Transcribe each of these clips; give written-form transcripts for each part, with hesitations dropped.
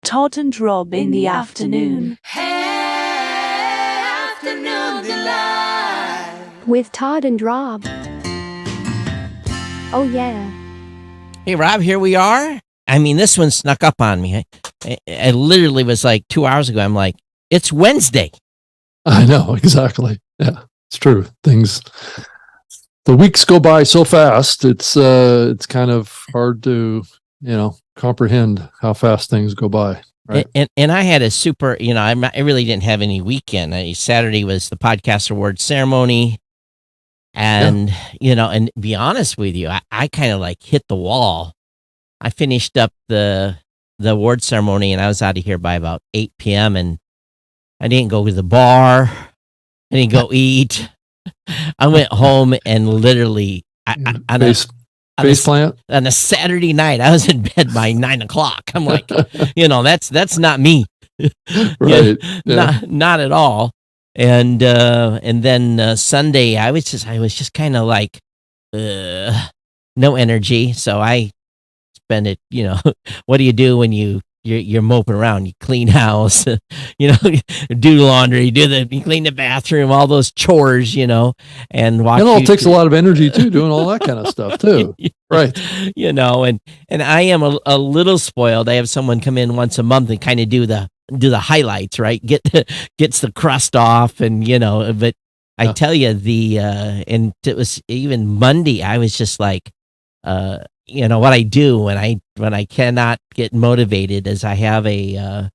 Todd and Rob in the afternoon. Afternoon delight. With Todd and Rob. Oh, yeah. Hey, Rob, here we are. I mean, this one snuck up on me. I literally was like 2 hours ago. I'm like, it's Wednesday. I know, exactly. Yeah, it's true. The weeks go by so fast. It's kind of hard to, comprehend how fast things go by. Right. And I had a super, I really didn't have any weekend. Saturday was the podcast award ceremony. And, and to be honest with you, I kind of like hit the wall. I finished up the award ceremony and I was out of here by about 8 p.m. and I didn't go to the bar. I didn't go eat. I went home and literally Face plant on a Saturday night. I was in bed by 9 o'clock. I'm like, that's not me. Right. Yeah. Not at all. And then Sunday, I was just kind of like, no energy. So I spend it. What do you do when you're moping around? You clean house, do laundry, you clean the bathroom, all those chores, and watch. It all takes a lot of energy too, doing all that kind of stuff too. Right. And I am a little spoiled. I have someone come in once a month and kind of do the highlights, right? Gets the crust off, and but I tell you and it was even Monday. I was just like, what I do when I cannot get motivated is I have I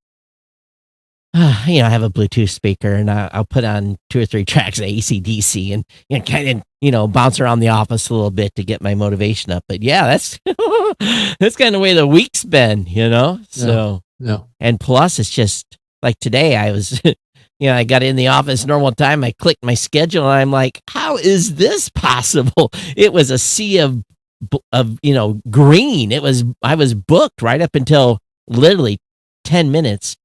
have a Bluetooth speaker and I'll put on 2 or 3 tracks of AC/DC and kind of bounce around the office a little bit to get my motivation up. But yeah, that's that's kind of the way the week's been, So yeah. And plus, it's just like today. I was, I got in the office normal time. I clicked my schedule and I'm like, how is this possible? It was a sea of green. I was booked right up until literally 10 minutes.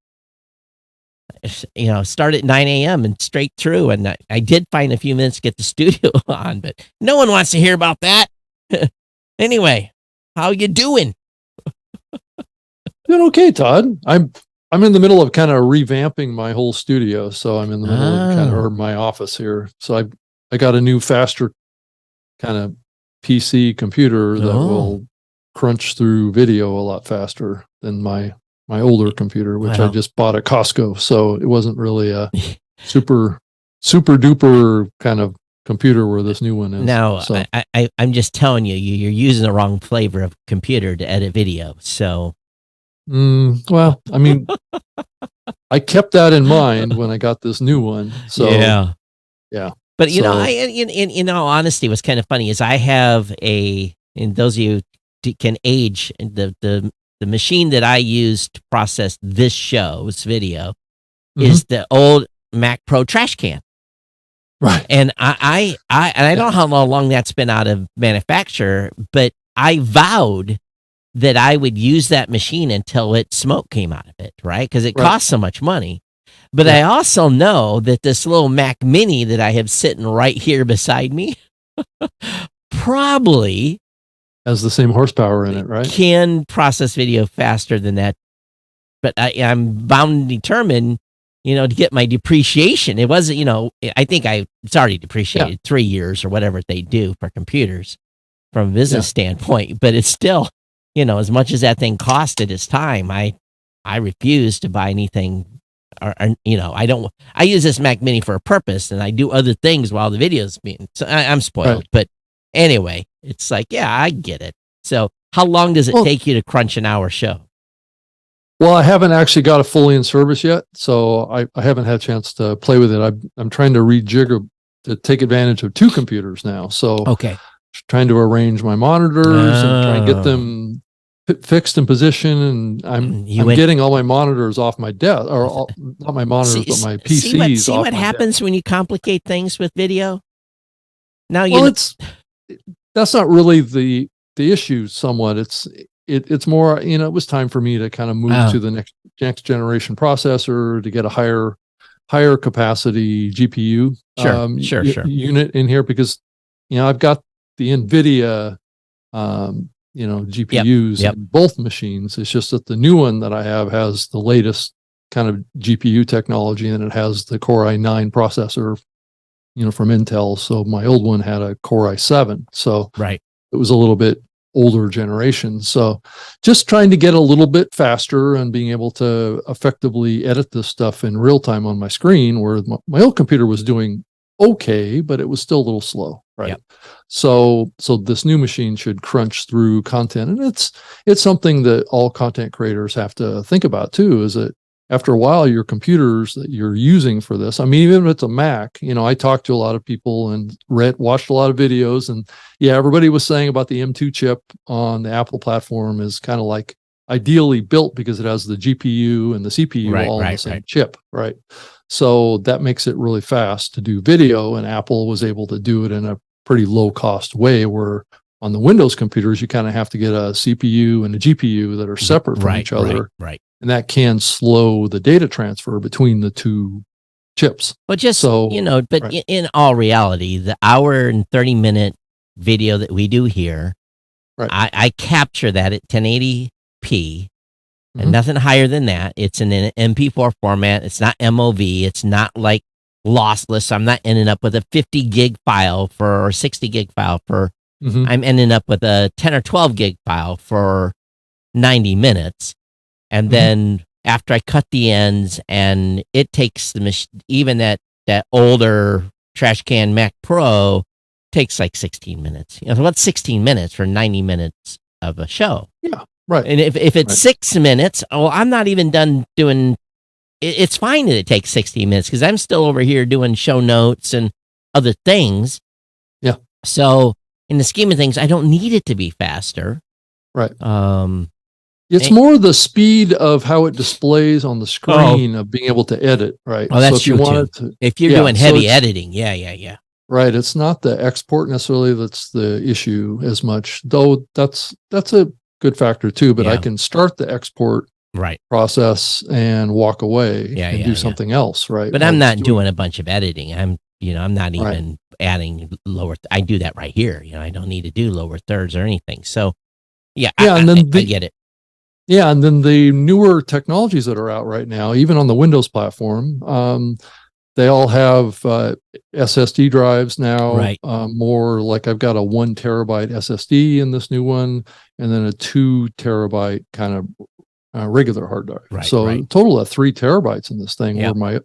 Start at 9 a.m. and straight through. And I did find a few minutes to get the studio on, but no one wants to hear about that. Anyway, how you doing? Doing okay, Todd. I'm in the middle of kind of revamping my whole studio, so I'm in the middle of my office here. So I got a new, faster kind of PC computer that will crunch through video a lot faster than my older computer, which I just bought at Costco. So it wasn't really a super duper kind of computer where this new one is. Now, so. I'm just telling you're using the wrong flavor of computer to edit video. So, well, I mean, I kept that in mind when I got this new one. So yeah. But in all honesty, what's kind of funny is I have and those of you can age, the machine that I use to process this video is the old Mac Pro trash can. Right. And I don't know how long that's been out of manufacture, but I vowed that I would use that machine until smoke came out of it, right? Because it costs so much money. But I also know that this little Mac Mini that I have sitting right here beside me probably has the same horsepower in it, right? Can process video faster than that. But I'm bound and determined, to get my depreciation. It wasn't, I think it's already depreciated 3 years or whatever they do for computers from a business standpoint. But it's still, as much as that thing cost at its time, I refuse to buy anything. I use this Mac Mini for a purpose, and I do other things while the video's being. So I'm spoiled, but anyway, it's like, I get it. So, how long does it take you to crunch an hour show? Well, I haven't actually got it fully in service yet, so I haven't had a chance to play with it. I'm trying to rejigger to take advantage of 2 computers now. So, trying to arrange my monitors and try and get them fixed in position, and I'm getting all my monitors off my desk, or not my monitors, but my PCs. See what happens when you complicate things with video. Now that's not really the issue. Somewhat, it's more. It was time for me to kind of move to the next generation processor to get a higher capacity GPU unit in here, because I've got the NVIDIA GPUs in both machines. It's just that the new one that I have has the latest kind of GPU technology, and it has the Core i9 processor, from Intel. So my old one had a Core i7. So right. It was a little bit older generation. So just trying to get a little bit faster and being able to effectively edit this stuff in real time on my screen, where my old computer was doing okay, but it was still a little slow. Right. Yep. So this new machine should crunch through content. And it's something that all content creators have to think about too, is that after a while, your computers that you're using for this, I mean, even if it's a Mac, I talked to a lot of people and watched a lot of videos, and everybody was saying about the M2 chip on the Apple platform is kind of like ideally built because it has the GPU and the CPU all on the same chip, right? So that makes it really fast to do video, and Apple was able to do it in a pretty low cost way, where on the Windows computers, you kind of have to get a CPU and a GPU that are separate from each other. Right. And that can slow the data transfer between the two chips. But in all reality, the hour and 30-minute video that we do here, I capture that at 1080p and nothing higher than that. It's in an MP4 format. It's not MOV. It's not like lossless. I'm not ending up with a 50 gig file or 60 gig file for, I'm ending up with a 10 or 12 gig file for 90 minutes. And then after I cut the ends, and it takes even that older trash can Mac Pro takes like 16 minutes. What's 16 minutes for 90 minutes of a show? Yeah, right. And if it's 6 minutes, I'm not even done doing. It's fine that it takes 16 minutes because I'm still over here doing show notes and other things. Yeah. So in the scheme of things, I don't need it to be faster. Right. It's more the speed of how it displays on the screen of being able to edit, right? Oh, that's true too. If you're doing heavy editing, yeah. Right. It's not the export necessarily that's the issue as much, though that's a good factor too, but I can start the export process and walk away and do something else, right? But I'm not doing a bunch of editing. I'm not even adding lower. I do that right here. I don't need to do lower thirds or anything. So I get it. Yeah, and then the newer technologies that are out right now, even on the Windows platform, they all have SSD drives now. More like I've got a 1 terabyte SSD in this new one, and then a 2 terabyte kind of regular hard drive. A total of 3 terabytes in this thing. Where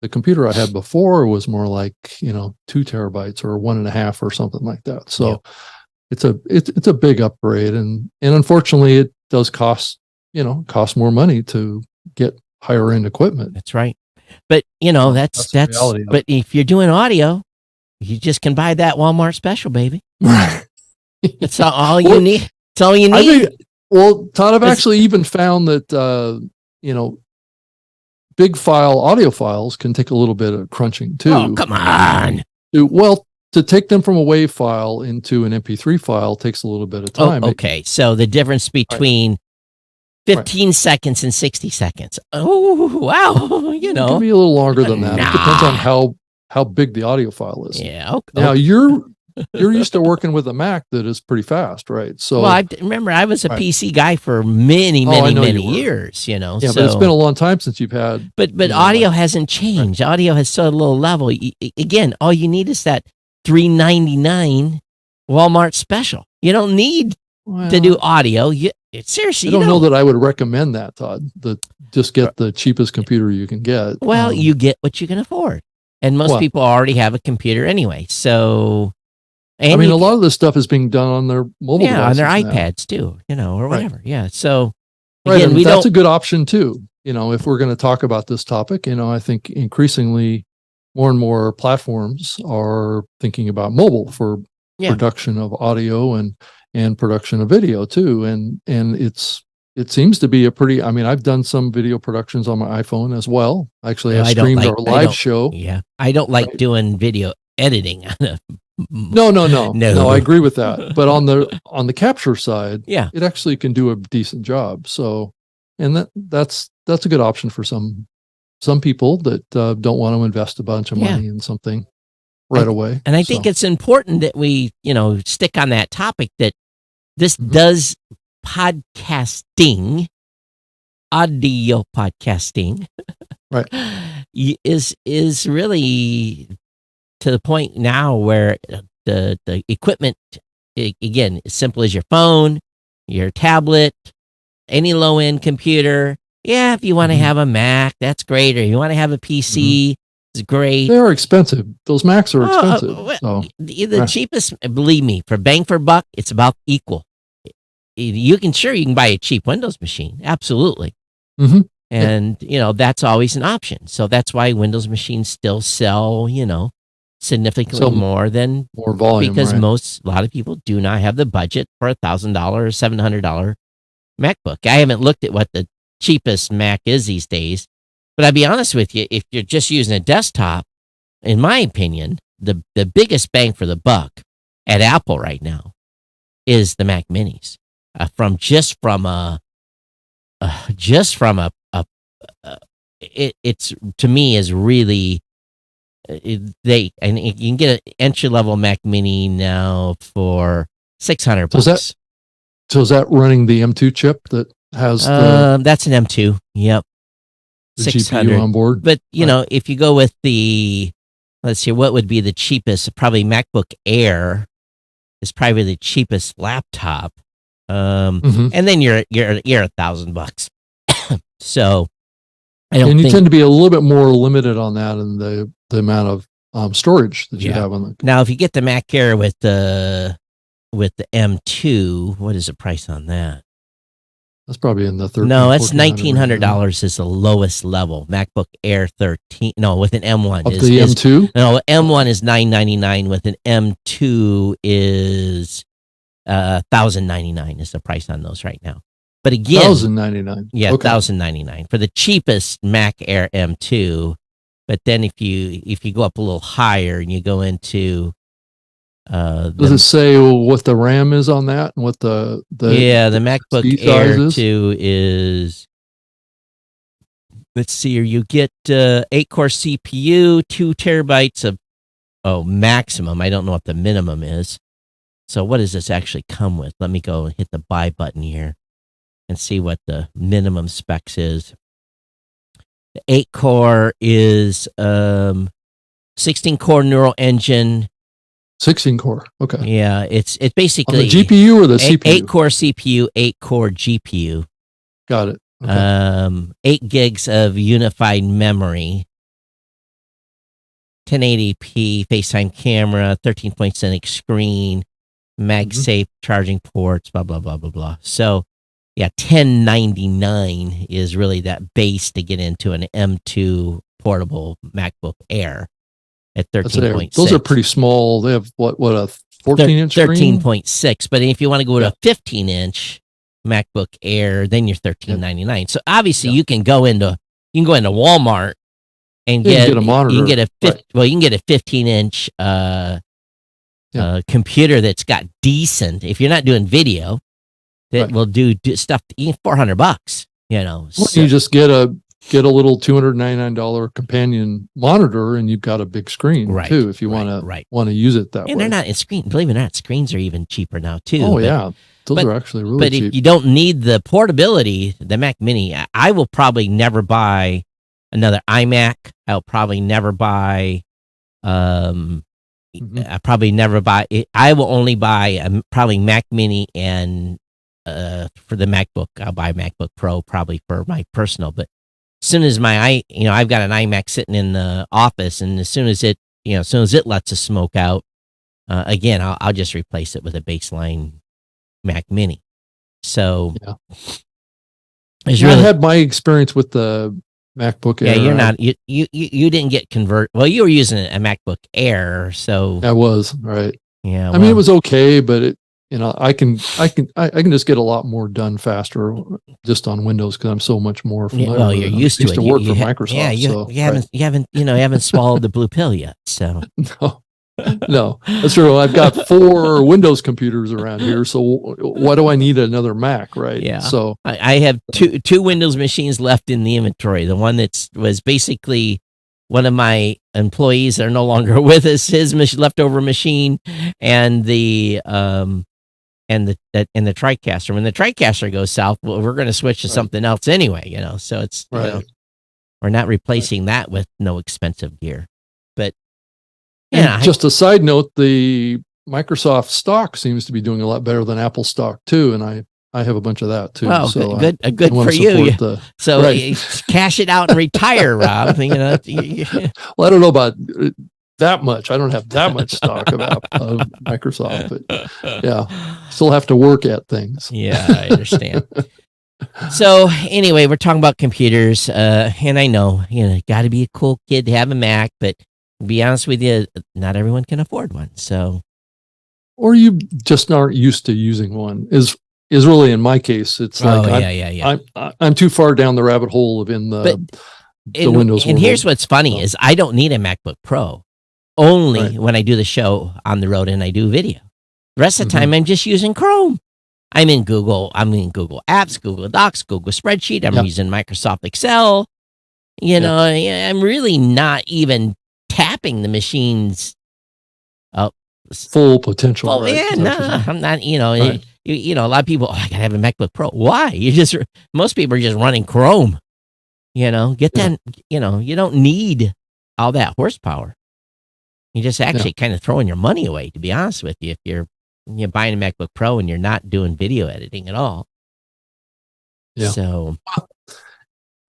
the computer I had before was more like 2 terabytes or 1.5 or something like that. So it's a big upgrade, and unfortunately it does cost more money to get higher end equipment. That's right. But that's but if you're doing audio, you just can buy that Walmart special, baby. It's all you need. It's all you need. Todd, I've actually even found that big file audio files can take a little bit of crunching too. Oh, come on. To take them from a WAV file into an MP3 file takes a little bit of time. Oh, okay. So the difference between 15 seconds and 60 seconds. Oh, wow. It can be a little longer than that. It depends on how big the audio file is. Yeah. Okay. Now you're used to working with a Mac that is pretty fast, right? So I remember I was a PC guy for many years, Yeah, but it's been a long time since you've had. But audio hasn't changed. Audio has so low level. Again, all you need is that $3.99 Walmart special. You don't need to do audio. Seriously, I don't know that I would recommend that, Todd. Just get the cheapest computer you can get. Well, you get what you can afford, and most people already have a computer anyway. So, a lot of this stuff is being done on their mobile devices on their now. iPads too, or whatever. Yeah. So, again, that's a good option too. If we're going to talk about this topic, I think increasingly more and more platforms are thinking about mobile for production of audio and production of video too. And it seems to be a pretty, I've done some video productions on my iPhone as well. Actually, I streamed our live show. Yeah. I don't like doing video editing. No, I agree with that. But on the capture side, it actually can do a decent job. So, and that's a good option for some people that don't want to invest a bunch of money in something right away. And I think it's important that we, stick on that topic, that This does podcasting, audio podcasting, Right. is really to the point now where the equipment, again, as simple as your phone, your tablet, any low end computer. Yeah, if you want to have a Mac, that's great. Or you want to have a PC, it's great. They are expensive. Those Macs are expensive. So, The cheapest, believe me, for bang for buck, it's about equal. You can buy a cheap Windows machine, absolutely, and that's always an option. So that's why Windows machines still sell, significantly more volume, because a lot of people do not have the budget for $1,000 or $700 MacBook. I haven't looked at what the cheapest Mac is these days, but I'll be honest with you, if you're just using a desktop, in my opinion, the biggest bang for the buck at Apple right now is the Mac Minis. It's to me is really and you can get an entry level Mac Mini now for $600. So is that running the M2 chip that has that's an M2? Yep, the 600 GPU on board. But if you go with let's see, what would be the cheapest? Probably MacBook Air is probably the cheapest laptop. And then you're $1,000. So you tend to be a little bit more limited on that and the amount of storage that you have on the. Now, if you get the Mac Air with the M2, what is the price on that? That's probably in the $1,300. No, that's $1,900 is the lowest level. MacBook Air 13. No, with an M1 the M2. No, M1 is $999. With an M2 is $1,099 is the price on those right now. But again, $1,099. Yeah, okay. $1,099 for the cheapest Mac Air M2. But then if you go up a little higher and you go into does it say what the RAM is on that and what the MacBook Air 2 is? Let's see here. You get 8-core CPU, 2 terabytes of maximum. I don't know what the minimum is. So what does this actually come with? Let me go and hit the buy button here and see what the minimum specs is. The 8-core is 16-core neural engine. 16-core. Okay. Yeah, it's basically on the GPU or the CPU. 8-core CPU, 8-core GPU. Got it. Okay. 8 gigs of unified memory. 1080p FaceTime camera, 13.7-inch screen, MagSafe charging ports, blah blah blah blah blah. So, yeah, $1,099 is really that base to get into an M2 portable MacBook Air at 13.6. Those are pretty small. They have what a 14-inch screen? 13.6. But if you want to go to a 15-inch MacBook Air, then you're $1,399. So obviously you can go into Walmart and get a monitor. You can get a 15-inch computer that's got decent. If you're not doing video, that will do stuff. $400. You just get a little $299 companion monitor, and you've got a big screen too. If you want to use it that way. And they're not in screen. Believe it or not, screens are even cheaper now too. Oh yeah, those are actually really cheap. But if you don't need the portability, the Mac Mini, I will probably never buy another iMac. I'll probably never buy. I probably never buy it. I will only buy probably Mac Mini and for the MacBook, I'll buy MacBook Pro probably for my personal. But as soon as I've got an iMac sitting in the office, and as soon as it lets the smoke out, again, I'll just replace it with a baseline Mac Mini. So, I had my experience with the MacBook Air. Yeah, you're not you didn't get convert. Well, you were using a MacBook Air, so I was right. Yeah, I mean, it was okay, but I can just get a lot more done faster just on Windows because I'm so much more familiar. Well, you're used to it. To work for Microsoft. Yeah, you haven't swallowed the blue pill yet. So no, that's true. I've got 4 Windows computers around here, so why do I need another Mac, right? Yeah. So I have two Windows machines left in the inventory. The one was basically one of my employees that are no longer with us, his leftover machine, and the and the TriCaster. When the TriCaster goes south, well, we're going to switch to something else anyway. So it's we're not replacing that with no expensive gear. But yeah, just a side note, the Microsoft stock seems to be doing a lot better than Apple stock too, and I have a bunch of that too. Well, so good for you. You cash it out and retire, Rob. Well, I don't know about that much. I don't have that much stock of Microsoft, but yeah, still have to work at things. Yeah, I understand. So anyway, we're talking about computers, and I know got to be a cool kid to have a Mac, but to be honest with you, not everyone can afford one. So, or you just aren't used to using one. Is really in my case. It's like I'm too far down the rabbit hole of the Windows. And here's what's funny is I don't need a MacBook Pro. Only when I do the show on the road and I do video. The rest of the time, I'm just using Chrome. I'm in Google Apps, Google Docs, Google Spreadsheet. I'm using Microsoft Excel. I'm really not even tapping the machine's full potential. Well, I'm not. A lot of people. I gotta have a MacBook Pro. Why? Most people are just running Chrome. Get that. You don't need all that horsepower. You're just actually kind of throwing your money away, to be honest with you, if you're buying a MacBook Pro and you're not doing video editing at all. Yeah. So,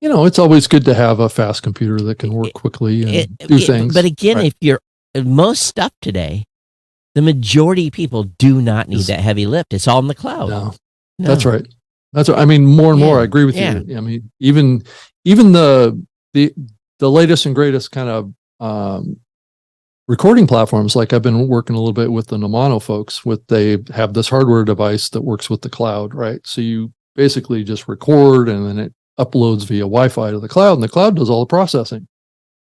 it's always good to have a fast computer that can work quickly and do things. But again, if you're most stuff today, the majority of people do not need that heavy lift. It's all in the cloud. No. That's right. I mean, more and more. I agree with you. I mean, even the latest and greatest kind of recording platforms, like I've been working a little bit with the Nomano folks. They have this hardware device that works with the cloud, right? So you basically just record, and then it uploads via Wi-Fi to the cloud, and the cloud does all the processing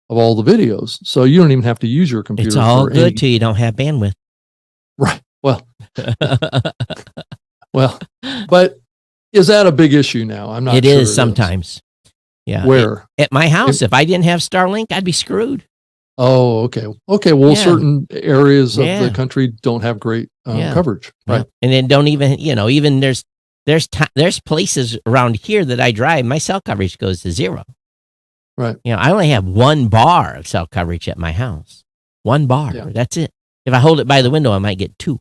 of all the videos. So you don't even have to use your computer. It's all good till you don't have bandwidth. Right. Well, but is that a big issue now? I'm not. It is sometimes. Yeah. Where? At my house, if I didn't have Starlink, I'd be screwed. Oh, okay. Well, certain areas of the country don't have great coverage, right? Yeah. And then don't even, even there's places around here that I drive, my cell coverage goes to 0. Right. I only have 1 bar of cell coverage at my house. 1 bar. Yeah. That's it. If I hold it by the window, I might get 2.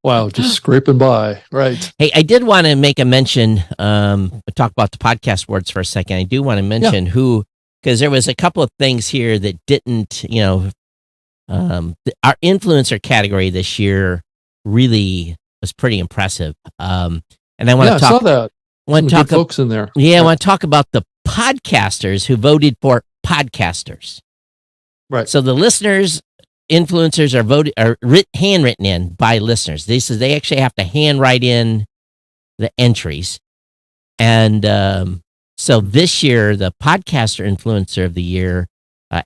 Wow, just scraping by. Right. Hey, I did want to make a mention, talk about the podcast words for a second. I do want to mention because there was a couple of things here that didn't, our influencer category this year really was pretty impressive. And I want to talk. I saw that. Want to talk folks in there. Yeah, I want to talk about the podcasters who voted for podcasters. Right. So the listeners, influencers are handwritten in by listeners. They actually have to handwrite in the entries, and so this year the podcaster influencer of the year,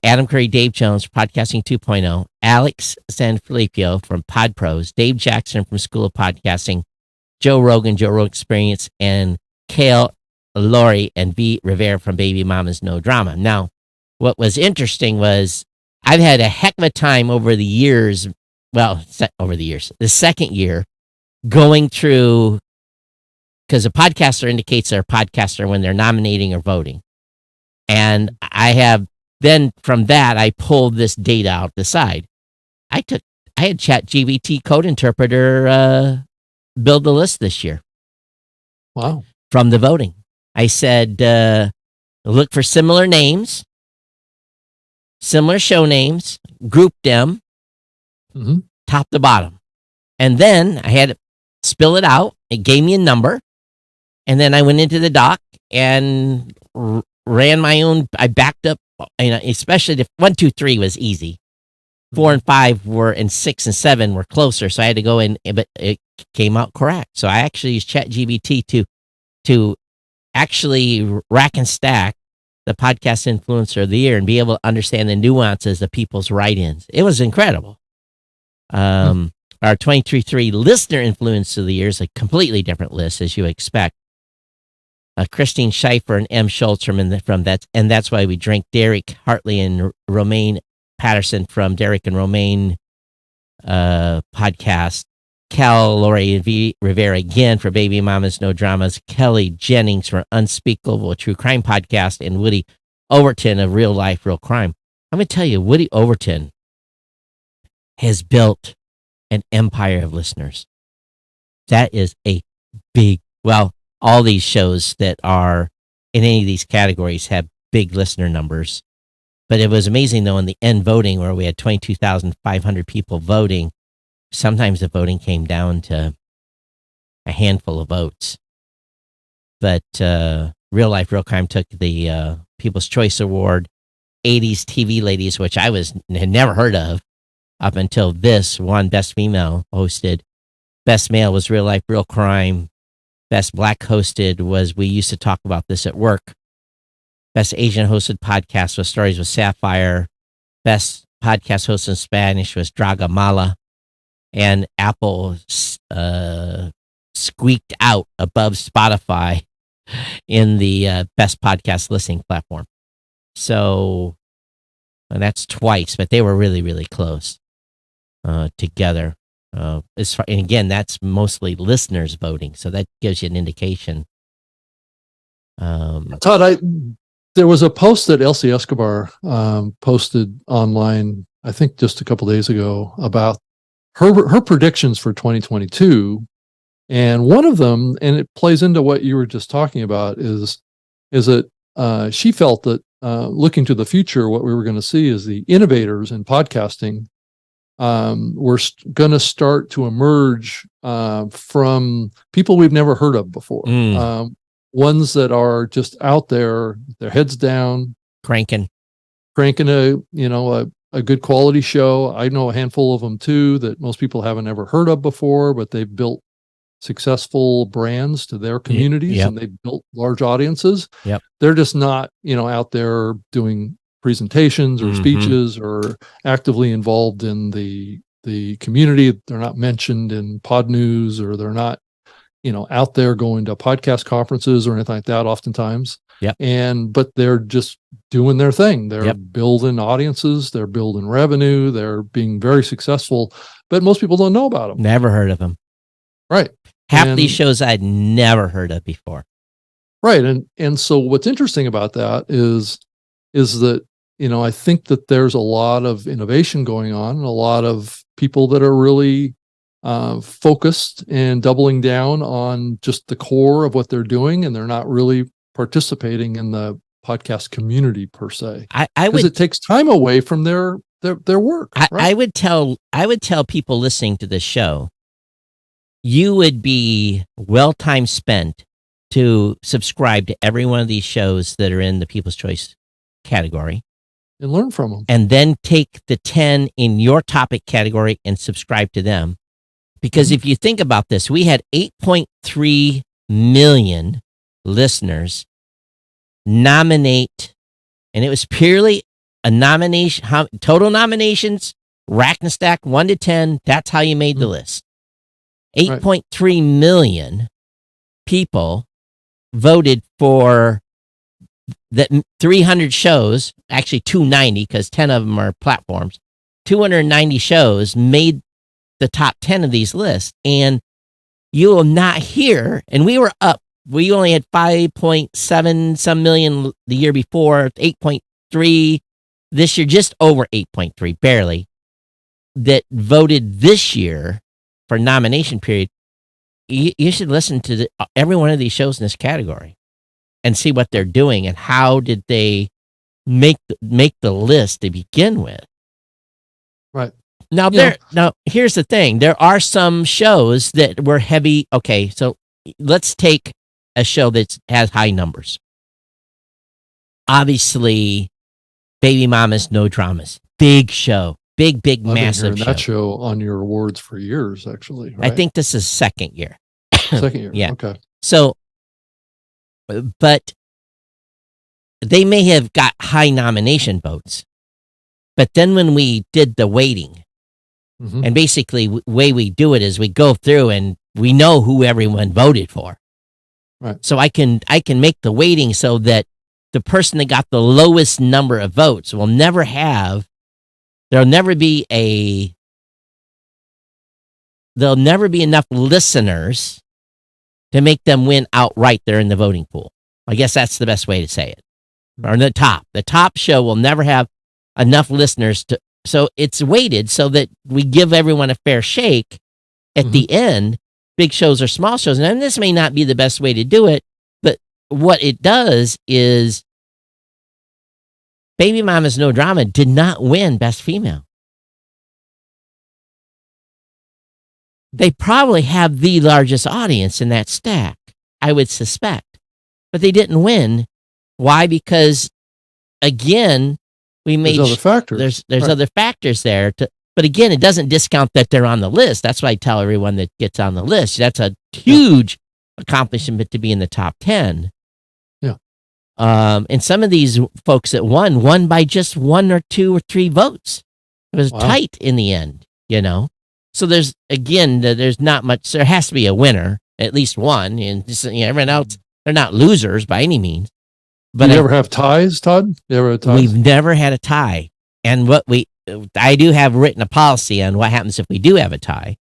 Adam Curry, Dave Jones, Podcasting 2.0, Alex Sanfilippo from Pod Pros, Dave Jackson from School of Podcasting, Joe Rogan Experience, and Kale Laurie and V. Rivera from Baby Mama's No Drama. Now, what was interesting was I've had a heck of a time over the years, the second year, going through, because a podcaster indicates they're a podcaster when they're nominating or voting. And then from that, I pulled this data out the side. I had ChatGPT Code Interpreter build the list this year. Wow. From the voting. I said, look for similar names, similar show names, group them, top to bottom. And then I had to spill it out. It gave me a number. And then I went into the doc and ran my own. I backed up, especially if 1, 2, 3 was easy. 4 and 5 and 6 and 7 were closer. So I had to go in, but it came out correct. So I actually used ChatGPT to actually rack and stack the podcast influencer of the year and be able to understand the nuances of people's write-ins. It was incredible. Our 23.3 listener influencer of the year is a completely different list, as you expect. Christine Schaefer and M. Schultz from that, and That's Why We Drink. Derek Hartley and Romaine Patterson from Derek and Romaine podcast. Galore Rivera again for Baby Mamas No Dramas. Kelly Jennings for Unspeakable True Crime Podcast. And Woody Overton of Real Life, Real Crime. I'm going to tell you, Woody Overton has built an empire of listeners. That is a big, well, all these shows that are in any of these categories have big listener numbers. But it was amazing, though, in the end voting where we had 22,500 people voting, sometimes the voting came down to a handful of votes. But Real Life, Real Crime took the People's Choice Award. 80s TV Ladies, which I had never heard of up until this, won Best Female hosted. Best Male was Real Life, Real Crime. Best Black hosted was We Used to Talk About This at Work. Best Asian hosted podcast was Stories with Sapphire. Best podcast hosted in Spanish was Draga Mala. And Apple squeaked out above Spotify in the best podcast listening platform. So and that's twice, but they were really, really close together. And again, that's mostly listeners voting, so that gives you an indication. Todd, there was a post that Elsie Escobar posted online, I think just a couple days ago, about her predictions for 2022, and one of them, and it plays into what you were just talking about, is that she felt that looking to the future, what we were going to see is the innovators in podcasting were going to start to emerge from people we've never heard of before. Ones that are just out there, their heads down, cranking a good quality show. I know a handful of them too that most people haven't ever heard of before, but they've built successful brands to their communities and they've built large audiences. They're just not, out there doing presentations or speeches or actively involved in the community. They're not mentioned in pod news, or they're not, out there going to podcast conferences or anything like that oftentimes. But they're just doing their thing. They're building audiences, they're building revenue, they're being very successful, but most people don't know about them. Never heard of them. Right. Half these shows I'd never heard of before. Right. And so what's interesting about that is that, I think that there's a lot of innovation going on, and a lot of people that are really focused and doubling down on just the core of what they're doing, and they're not really participating in the podcast community per se. Because it takes time away from their work. I would tell people listening to this show, you would be well time spent to subscribe to every one of these shows that are in the People's Choice category. And learn from them. And then take the 10 in your topic category and subscribe to them. Because if you think about this, we had 8.3 million listeners nominate, and it was purely a nomination, total nominations, rack and stack 1 to 10. That's how you made the list. 8.3 million people voted for the 300 shows, actually 290, because 10 of them are platforms. 290 shows made the top 10 of these lists, and you will not hear, and we were up, we only had 5.7 some million the year before, 8.3 this year, just over 8.3, barely, that voted this year for nomination period. You should listen to every one of these shows in this category and see what they're doing and how did they make the list to begin with. Right. Now, now here's the thing. There are some shows that were heavy. Okay, so let's take a show that has high numbers. Obviously, Baby Mamas No Dramas. Big show. Big, massive show. That show on your awards for years, actually. Right? I think this is second year. Second year. Yeah. Okay. So, but they may have got high nomination votes. But then when we did the weighting, and basically the way we do it is we go through and we know who everyone voted for. Right. So I can make the weighting so that the person that got the lowest number of votes will never have, there'll never be a there'll never be enough listeners to make them win outright. They're in the voting pool. I guess that's the best way to say it. Or the top show will never have enough listeners to, so it's weighted so that we give everyone a fair shake at the end, big shows or small shows. And this may not be the best way to do it, but what it does is Baby Mama's No Drama did not win Best Female. They probably have the largest audience in that stack, I would suspect, but they didn't win. Why? Because again, there's other factors. There's Right. other factors there. But again, it doesn't discount that they're on the list. That's why I tell everyone that gets on the list. That's a huge accomplishment to be in the top 10. Yeah. And some of these folks that won by just 1 or 2 or 3 votes. It was tight in the end, So there's not much. There has to be a winner, at least one, and everyone else. They're not losers by any means. But Do you ever have ties, Todd? You ever have ties? We've never had a tie. And I do have written a policy on what happens if we do have a tie.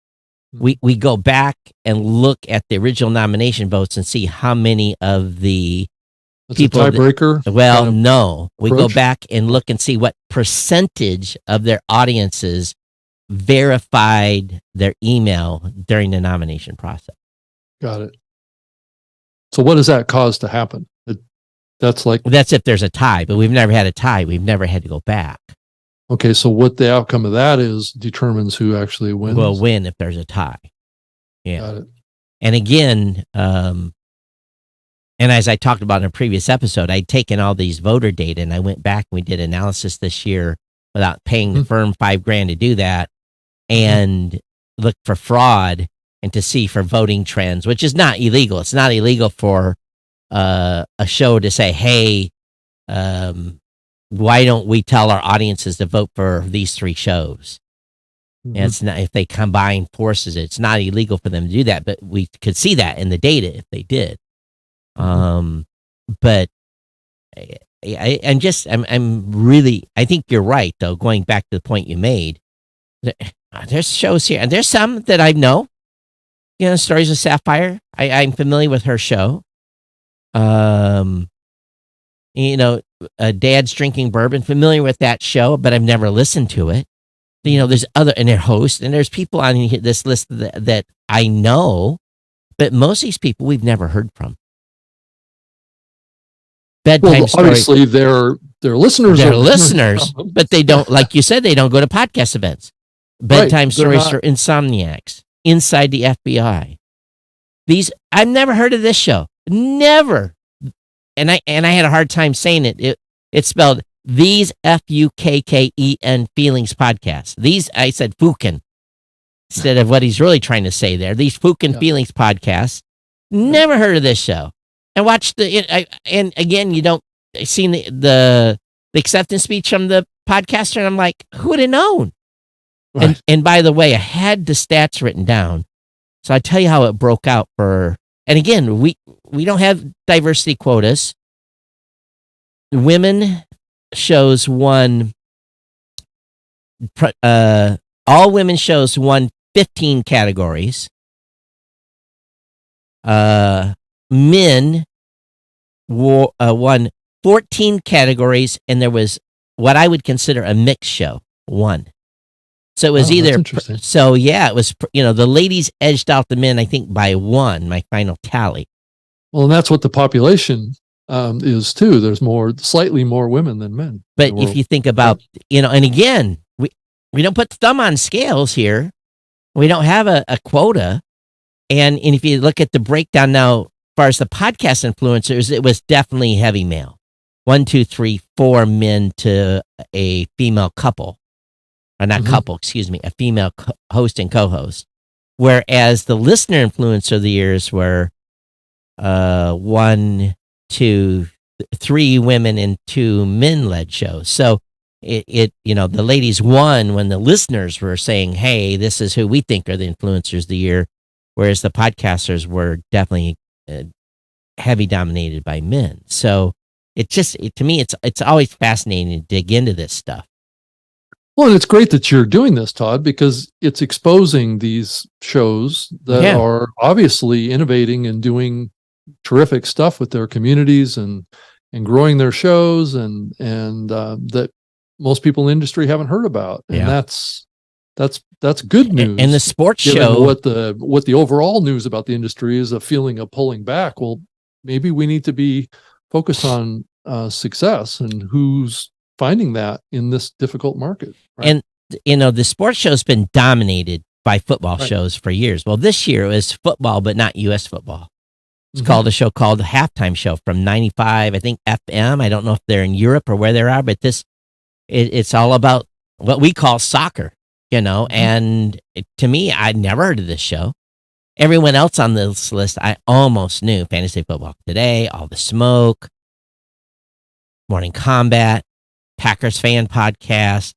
We go back and look at the original nomination votes and see how many of the people. A tiebreaker? No. We go back and look and see what percentage of their audiences verified their email during the nomination process. Got it. So what does that cause to happen? That's if there's a tie, but we've never had a tie. We've never had to go back. Okay, so what the outcome of that is determines who actually wins. Will win if there's a tie. Yeah. Got it. And again, and as I talked about in a previous episode, I'd taken all these voter data and I went back and we did analysis this year without paying the firm $5,000 to do that, and look for fraud and to see for voting trends, which is not illegal. It's not illegal for a show to say, hey, why don't we tell our audiences to vote for these 3 shows? And it's not, if they combine forces, it's not illegal for them to do that, but we could see that in the data if they did. But I'm really, I think you're right though, going back to the point you made. There's shows here, and there's some that I know, Stories of Sapphire. I'm familiar with her show. Dad's Drinking Bourbon, familiar with that show, but I've never listened to it. There's and their hosts, and there's people on this list that I know, but most of these people we've never heard from. Bedtime story. Obviously, they're listeners. They're listeners, but they don't, like you said, they don't go to podcast events. Bedtime stories for insomniacs, Inside the FBI. I've never heard of this show. Never. And I had a hard time saying it. It's spelled These Fukken Feelings Podcast. These, I said Fuken instead of what he's really trying to say there. These Fuken Feelings Podcasts. Never heard of this show. And watched and again, you don't seen the acceptance speech from the podcaster, and I'm like, who would have known? Right. And by the way, I had the stats written down, so I tell you how it broke out for. And again, we don't have diversity quotas. Women shows won. All women shows won 15 categories. Men won 14 categories, and there was what I would consider a mixed show, 1. So it was either, it was, the ladies edged out the men, I think, by 1, my final tally. Well, and that's what the population is too. There's slightly more women than men. But if you think about, and again, we don't put the thumb on scales here. We don't have a quota. And if you look at the breakdown now, as far as the podcast influencers, it was definitely heavy male. 1, 2, 3, 4 men to a female couple. Or not couple, excuse me, a female host and co-host. Whereas the listener influencer of the years were 1, 2, 3 women and 2 men-led shows. So the ladies won when the listeners were saying, hey, this is who we think are the influencers of the year, whereas the podcasters were definitely heavy dominated by men. So to me, it's always fascinating to dig into this stuff. Well, and it's great that you're doing this, Todd, because it's exposing these shows that are obviously innovating and doing terrific stuff with their communities and growing their shows and that most people in the industry haven't heard about. And that's good news. And the sports show, what the overall news about the industry is, a feeling of pulling back. Well, maybe we need to be focused on success and who's finding that in this difficult market. Right? And, the sports show's been dominated by football shows for years. Well, this year it was football, but not U.S. football. It's called a show called the Halftime Show from 95, I think, FM. I don't know if they're in Europe or where they are, but it's all about what we call soccer, and to me, I'd never heard of this show. Everyone else on this list, I almost knew. Fantasy Football Today, All the Smoke, Morning Combat, Packers Fan Podcast,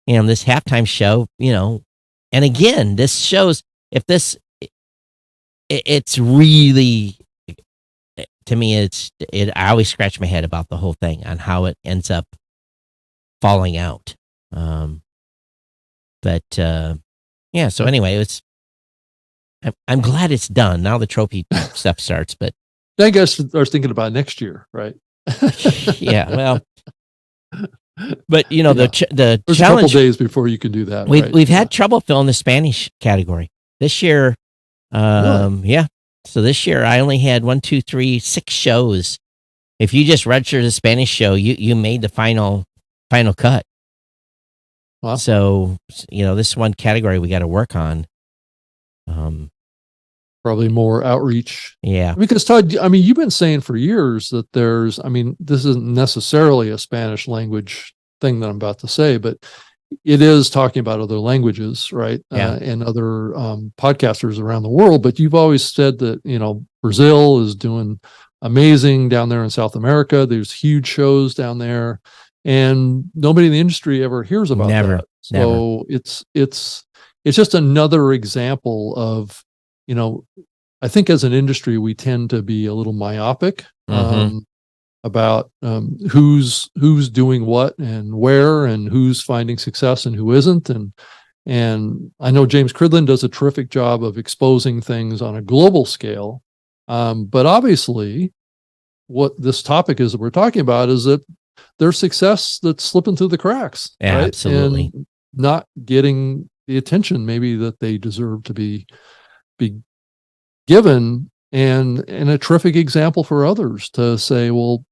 this Halftime Show, and again, this shows it's really, to me, I always scratch my head about the whole thing on how it ends up falling out. So anyway, I'm glad it's done. Now the trophy stuff starts, but I guess I was thinking about next year, right? Yeah, well, but the There's challenge, a couple days before you can do that. We've had trouble filling the Spanish category this year. Really? So this year I only had 6 shows. If you just registered a Spanish show, you made the final cut. Wow. So this one category we got to work on. Probably more outreach. Yeah. Because Todd, you've been saying for years that this isn't necessarily a Spanish language thing that I'm about to say, but it is talking about other languages, right? And other podcasters around the world. But you've always said that, Brazil is doing amazing down there in South America. There's huge shows down there, and nobody in the industry ever hears about that. So it's just another example of, I think as an industry, we tend to be a little myopic about who's doing what and where, and who's finding success and who isn't. And I know James Cridland does a terrific job of exposing things on a global scale. But obviously, what this topic is that we're talking about is that there's success that's slipping through the cracks. Yeah, right? absolutely. And not getting the attention maybe that they deserve to be given, and a terrific example for others to say, well,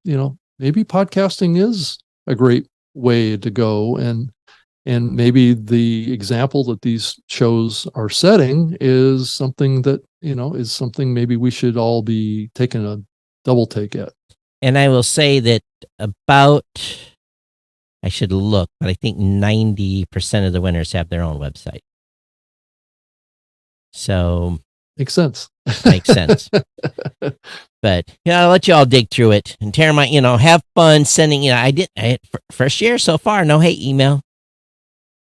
maybe podcasting is a great way to go, and maybe the example that these shows are setting is something that is something maybe we should all be taking a double take at. And I will say that I should look, but I think 90% of the winners have their own website. So makes sense. But I'll let you all dig through it and tear my, have fun sending. First year so far, no hate email.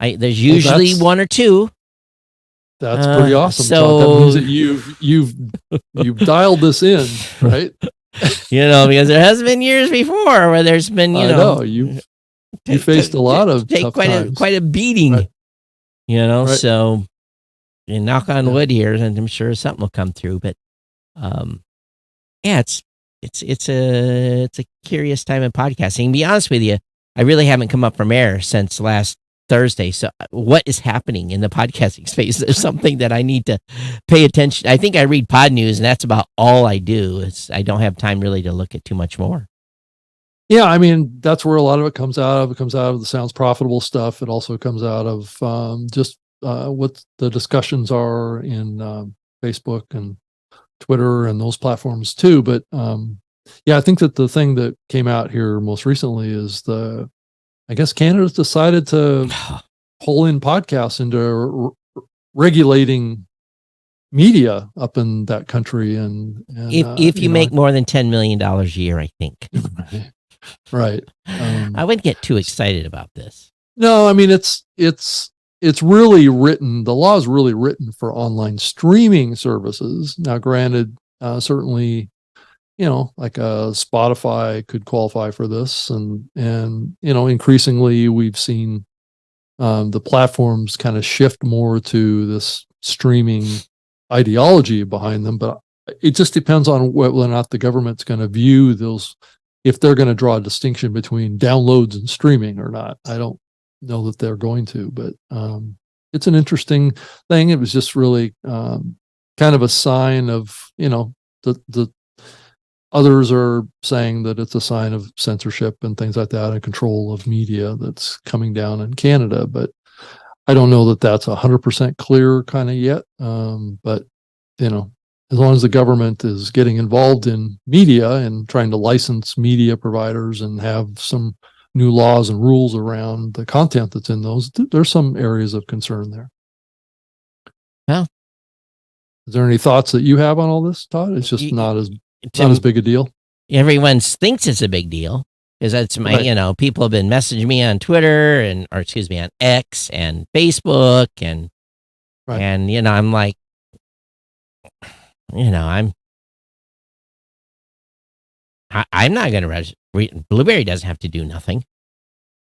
There's usually one or two. That's pretty awesome. So that means that you've dialed this in, right? Because there has been years before where there's been, you faced a lot of tough times. Quite a beating, right. Right. So you knock on wood here, and I'm sure something will come through. But it's a curious time in podcasting. To be honest with you, I really haven't come up from air since last Thursday. So what is happening in the podcasting space? There's something that I need to pay attention. I think I read pod news, and that's about all I do. I don't have time really to look at too much more. Yeah, that's where a lot of it comes out of. It comes out of the Sounds Profitable stuff. It also comes out of just what the discussions are in Facebook and Twitter and those platforms too. But I think that the thing that came out here most recently is I guess Canada's decided to pull in podcasts into regulating media up in that country. And if you make more than $10 million a year, I think. Right. I wouldn't get too excited about this. No, it's really written. The law is really written for online streaming services. Now, granted, certainly, like a Spotify could qualify for this, and increasingly we've seen the platforms kind of shift more to this streaming ideology behind them. But it just depends on whether or not the government's going to view those, if they're going to draw a distinction between downloads and streaming or not. I don't know that they're going to, but it's an interesting thing. It was just really kind of a sign of, the others are saying that it's a sign of censorship and things like that and control of media that's coming down in Canada. But I don't know that that's 100% clear kind of yet. But, as long as the government is getting involved in media and trying to license media providers and have some new laws and rules around the content that's in those, there's some areas of concern there. Well, is there any thoughts that you have on all this, Todd? It's just not as big a deal. Everyone thinks it's a big deal because that's my, Right. People have been messaging me on Twitter on X and Facebook and, Right. and, I'm like, I'm not going to register. Blueberry doesn't have to do nothing.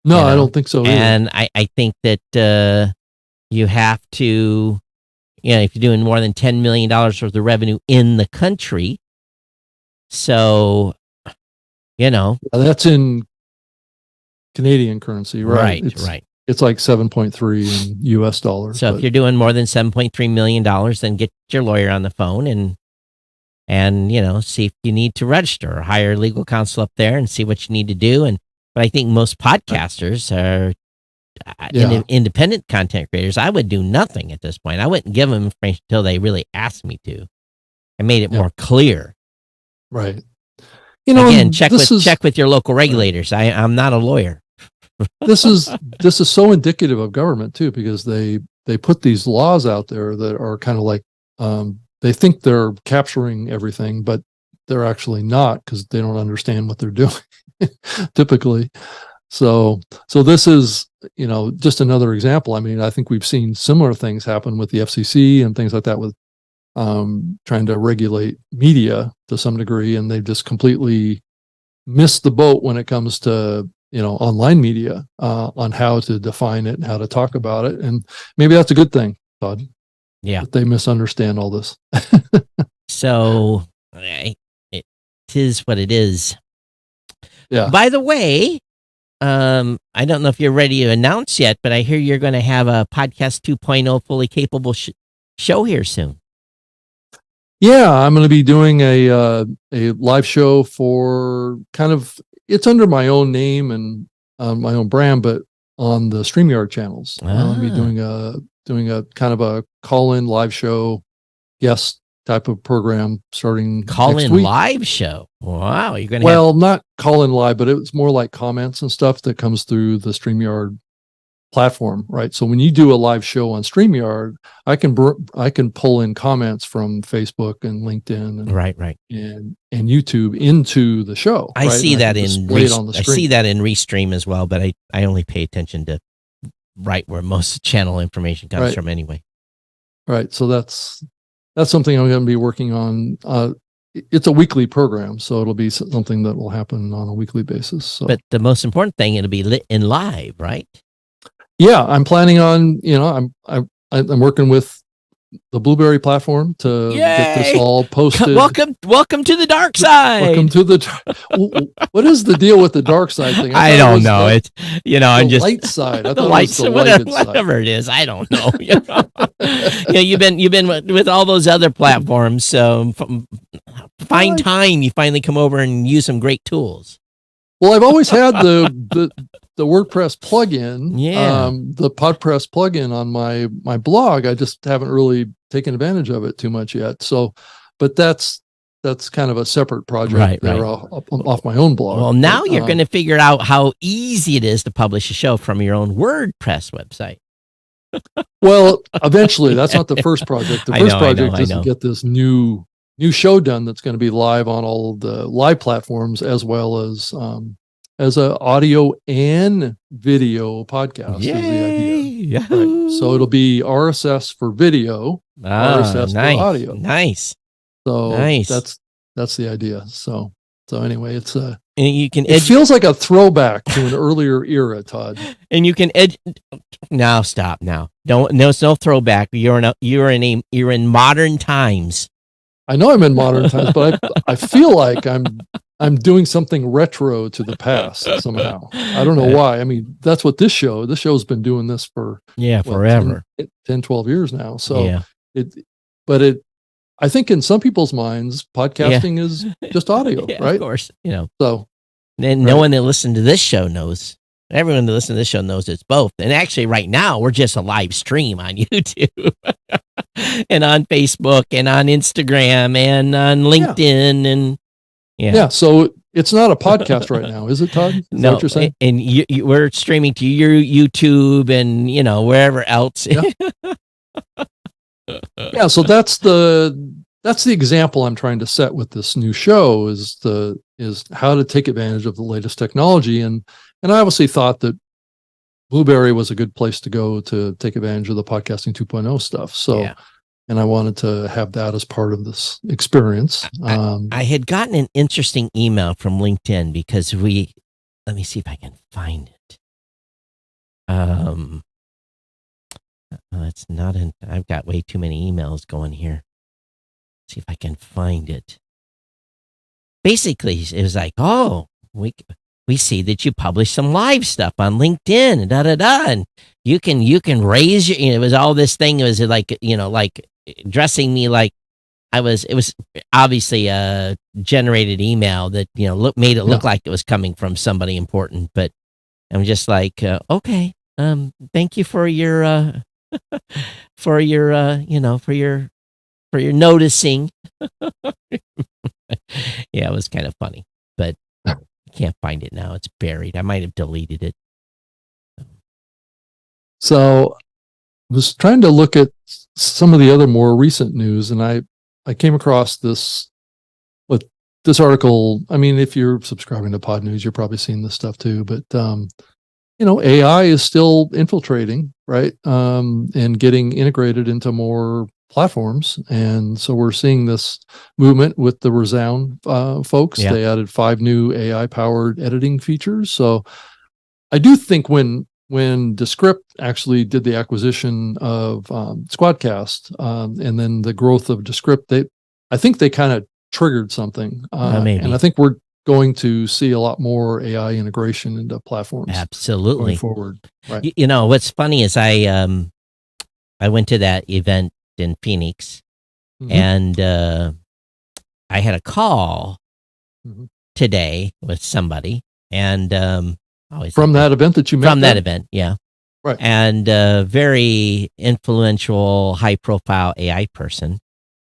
No, I don't think so either. And I think that you have to, if you're doing more than $10 million worth of revenue in the country. So, That's in Canadian currency, right? Right. It's like 7.3 in US dollars. So if you're doing more than $7.3 million, then get your lawyer on the phone and see if you need to register or hire legal counsel up there and see what you need to do. But I think most podcasters are independent content creators. I would do nothing at this point. I wouldn't give them information until they really asked me to. I made it more clear. Right. Again, check with your local regulators. I'm not a lawyer. This is so indicative of government too, because they put these laws out there that are kind of like they think they're capturing everything, but they're actually not, because they don't understand what they're doing typically. So this is just another example. I mean, I think we've seen similar things happen with the FCC and things like that with trying to regulate media to some degree, and they've just completely missed the boat when it comes to online media on how to define it and how to talk about it. And maybe that's a good thing, Todd. Yeah, that they misunderstand all this. So it is what it is. Yeah. By the way, I don't know if you're ready to announce yet, but I hear you're going to have a podcast 2.0 fully capable show here soon. Yeah, I'm going to be doing a live show for it's under my own name and my own brand, but on the StreamYard channels. I'll be doing a kind of a call-in live show, guest type of program starting next week. Live show. Wow, you're going to not call-in live, but it's more like comments and stuff that comes through the StreamYard platform, right? So when you do a live show on StreamYard, I can pull in comments from Facebook and LinkedIn and right and YouTube into the show. I see that I see that in Restream as well, but I only pay attention to right where most channel information comes from anyway. Right. So that's something I'm going to be working on. It's a weekly program, so it'll be something that will happen on a weekly basis. So. But the most important thing, it'll be lit in live, right? Yeah, I'm planning on, I'm working with the Blueberry platform to get this all posted. Welcome to the dark side. Welcome to the. What is the deal with the dark side thing? I don't know. It's I'm just light side. I the thought light side, whatever it is. I don't know. You've been with all those other platforms. So find time. You finally come over and use some great tools. Well, I've always had the WordPress plugin, the PodPress plugin on my blog. I just haven't really taken advantage of it too much yet. So, but that's kind of a separate project off my own blog. Well, now you're going to figure out how easy it is to publish a show from your own WordPress website. Well, eventually, that's not the first project. The first project is to get this new show done that's going to be live on all of the live platforms, as well as a audio and video podcast. Yay! Is the idea. Right. So it'll be RSS for video, RSS for audio. Nice. So nice. that's the idea. So So anyway, it's and you can it feels like a throwback to an earlier era, Todd. And you can now stop now. Don't no it's no throwback. You're in modern times. I know I'm in modern times, but I feel like I'm doing something retro to the past somehow. I don't know why. I mean, that's what this show's been doing this for forever. 10, 12 years now. So yeah. I think in some people's minds, podcasting is just audio, right? Of course, So then no one that listened to this show knows. Everyone that listens to this show knows it's both. And actually, right now, we're just a live stream on YouTube and on Facebook and on Instagram and on LinkedIn and yeah. So it's not a podcast right now, is it, Todd? Is that what you're saying? And we're streaming to your YouTube and wherever else. Yeah. So that's the example I'm trying to set with this new show is how to take advantage of the latest technology. And I obviously thought that Blueberry was a good place to go to take advantage of the podcasting 2.0 stuff. So, and I wanted to have that as part of this experience. I had gotten an interesting email from LinkedIn because let me see if I can find it. It's not I've got way too many emails going here. Let's see if I can find it. Basically, it was like, oh, we see that you publish some live stuff on LinkedIn and and you can raise your, it was all this thing. It was like, like dressing me like it was obviously a generated email that, made it look like it was coming from somebody important, but I'm just like, okay, thank you for your, for your noticing. Yeah, it was kind of funny, but I can't find it now. It's buried. I might have deleted it. So I was trying to look at some of the other more recent news, and I came across this article. I mean, if you're subscribing to Pod News, you're probably seeing this stuff too, but AI is still infiltrating, right? And getting integrated into more platforms. And so we're seeing this movement with the Resound folks. Yeah. They added 5 new AI powered editing features. So I do think when Descript actually did the acquisition of Squadcast and then the growth of Descript, I think they kind of triggered something. Maybe. And I think we're going to see a lot more AI integration into platforms. Absolutely. Going forward. Right. What's funny is I went to that event in Phoenix, and I had a call today with somebody, and from that event that you met from that event, yeah, right, and very influential, high-profile AI person,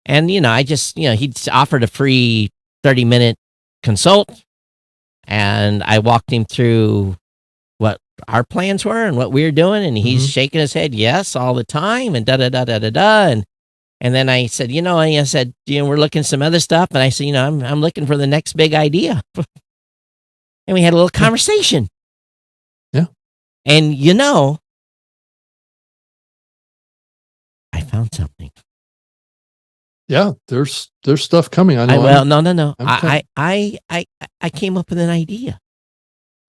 and I just he'd offered a free 30-minute consult, and I walked him through what our plans were and what we were doing, and he's shaking his head yes all the time, and and then I said, I said, we're looking at some other stuff, and I said, I'm looking for the next big idea, and we had a little conversation. Yeah, and I found something. Yeah, there's stuff coming. I know. No. I came up with an idea.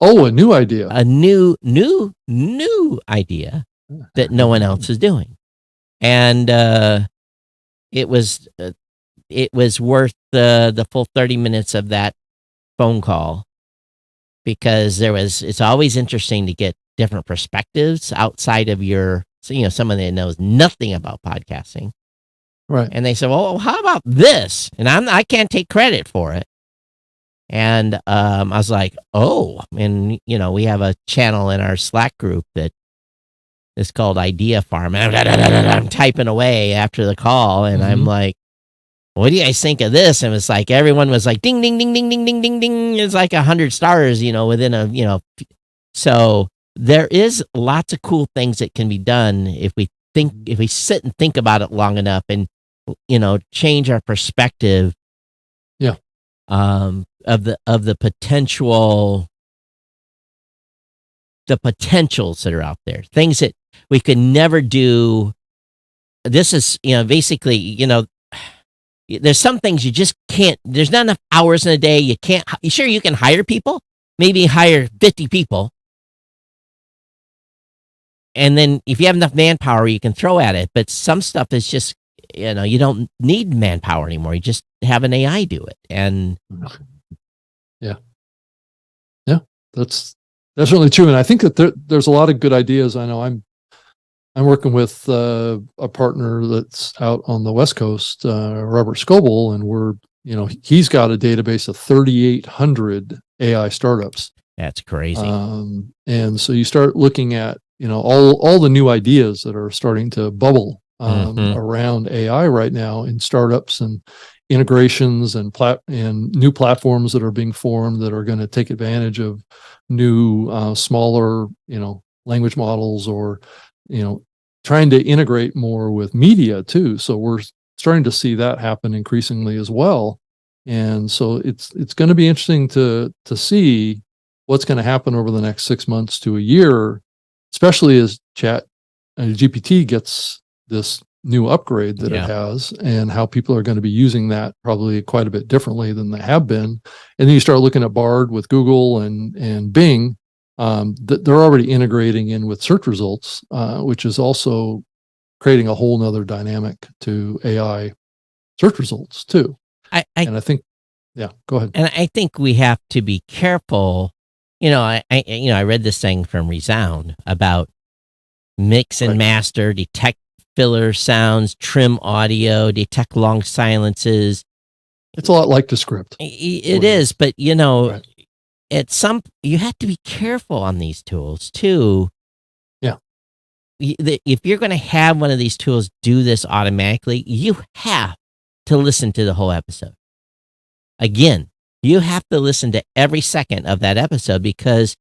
Oh, a new idea. A new idea that no one else is doing. And it was worth the full 30 minutes of that phone call, because it's always interesting to get different perspectives outside of someone that knows nothing about podcasting. Right. And they said, well, how about this? And I can't take credit for it. And I was like, oh, and we have a channel in our Slack group that is called Idea Farm. And I'm typing away after the call, and I'm like, what do you guys think of this? And it's like everyone was like, ding, ding, ding, ding, ding, ding, ding, ding. It's like 100 stars, within a, So there is lots of cool things that can be done if we sit and think about it long enough, and change our perspective. Yeah. Of the potentials that are out there, things that we could never do. This is, basically, there's some things you just can't. There's not enough hours in a day. You can't. Sure, you can hire people. Maybe hire 50 people, and then if you have enough manpower, you can throw at it. But some stuff is just, you don't need manpower anymore. You just have an AI do it, and yeah, that's certainly true. And I think that there's a lot of good ideas. I know I'm working with a partner that's out on the West Coast, Robert Scoble, and he's got a database of 3,800 AI startups. That's crazy. And so you start looking at, all the new ideas that are starting to bubble around AI right now in startups and integrations and new platforms that are being formed that are going to take advantage of new, smaller, language models, or, trying to integrate more with media too. So we're starting to see that happen increasingly as well. And so it's going to be interesting to see what's going to happen over the next 6 months to a year, especially as GPT gets this new upgrade that it has, and how people are going to be using that probably quite a bit differently than they have been. And then you start looking at Bard with Google and Bing. They're already integrating in with search results, which is also creating a whole nother dynamic to AI search results too. I think, go ahead. And I think we have to be careful. I read this thing from Resound about mix and master, detect filler sounds, trim audio, detect long silences. It's a lot like Descript. It is, but you have to be careful on these tools too. Yeah. If you're going to have one of these tools do this automatically, you have to listen to the whole episode. Again, you have to listen to every second of that episode, because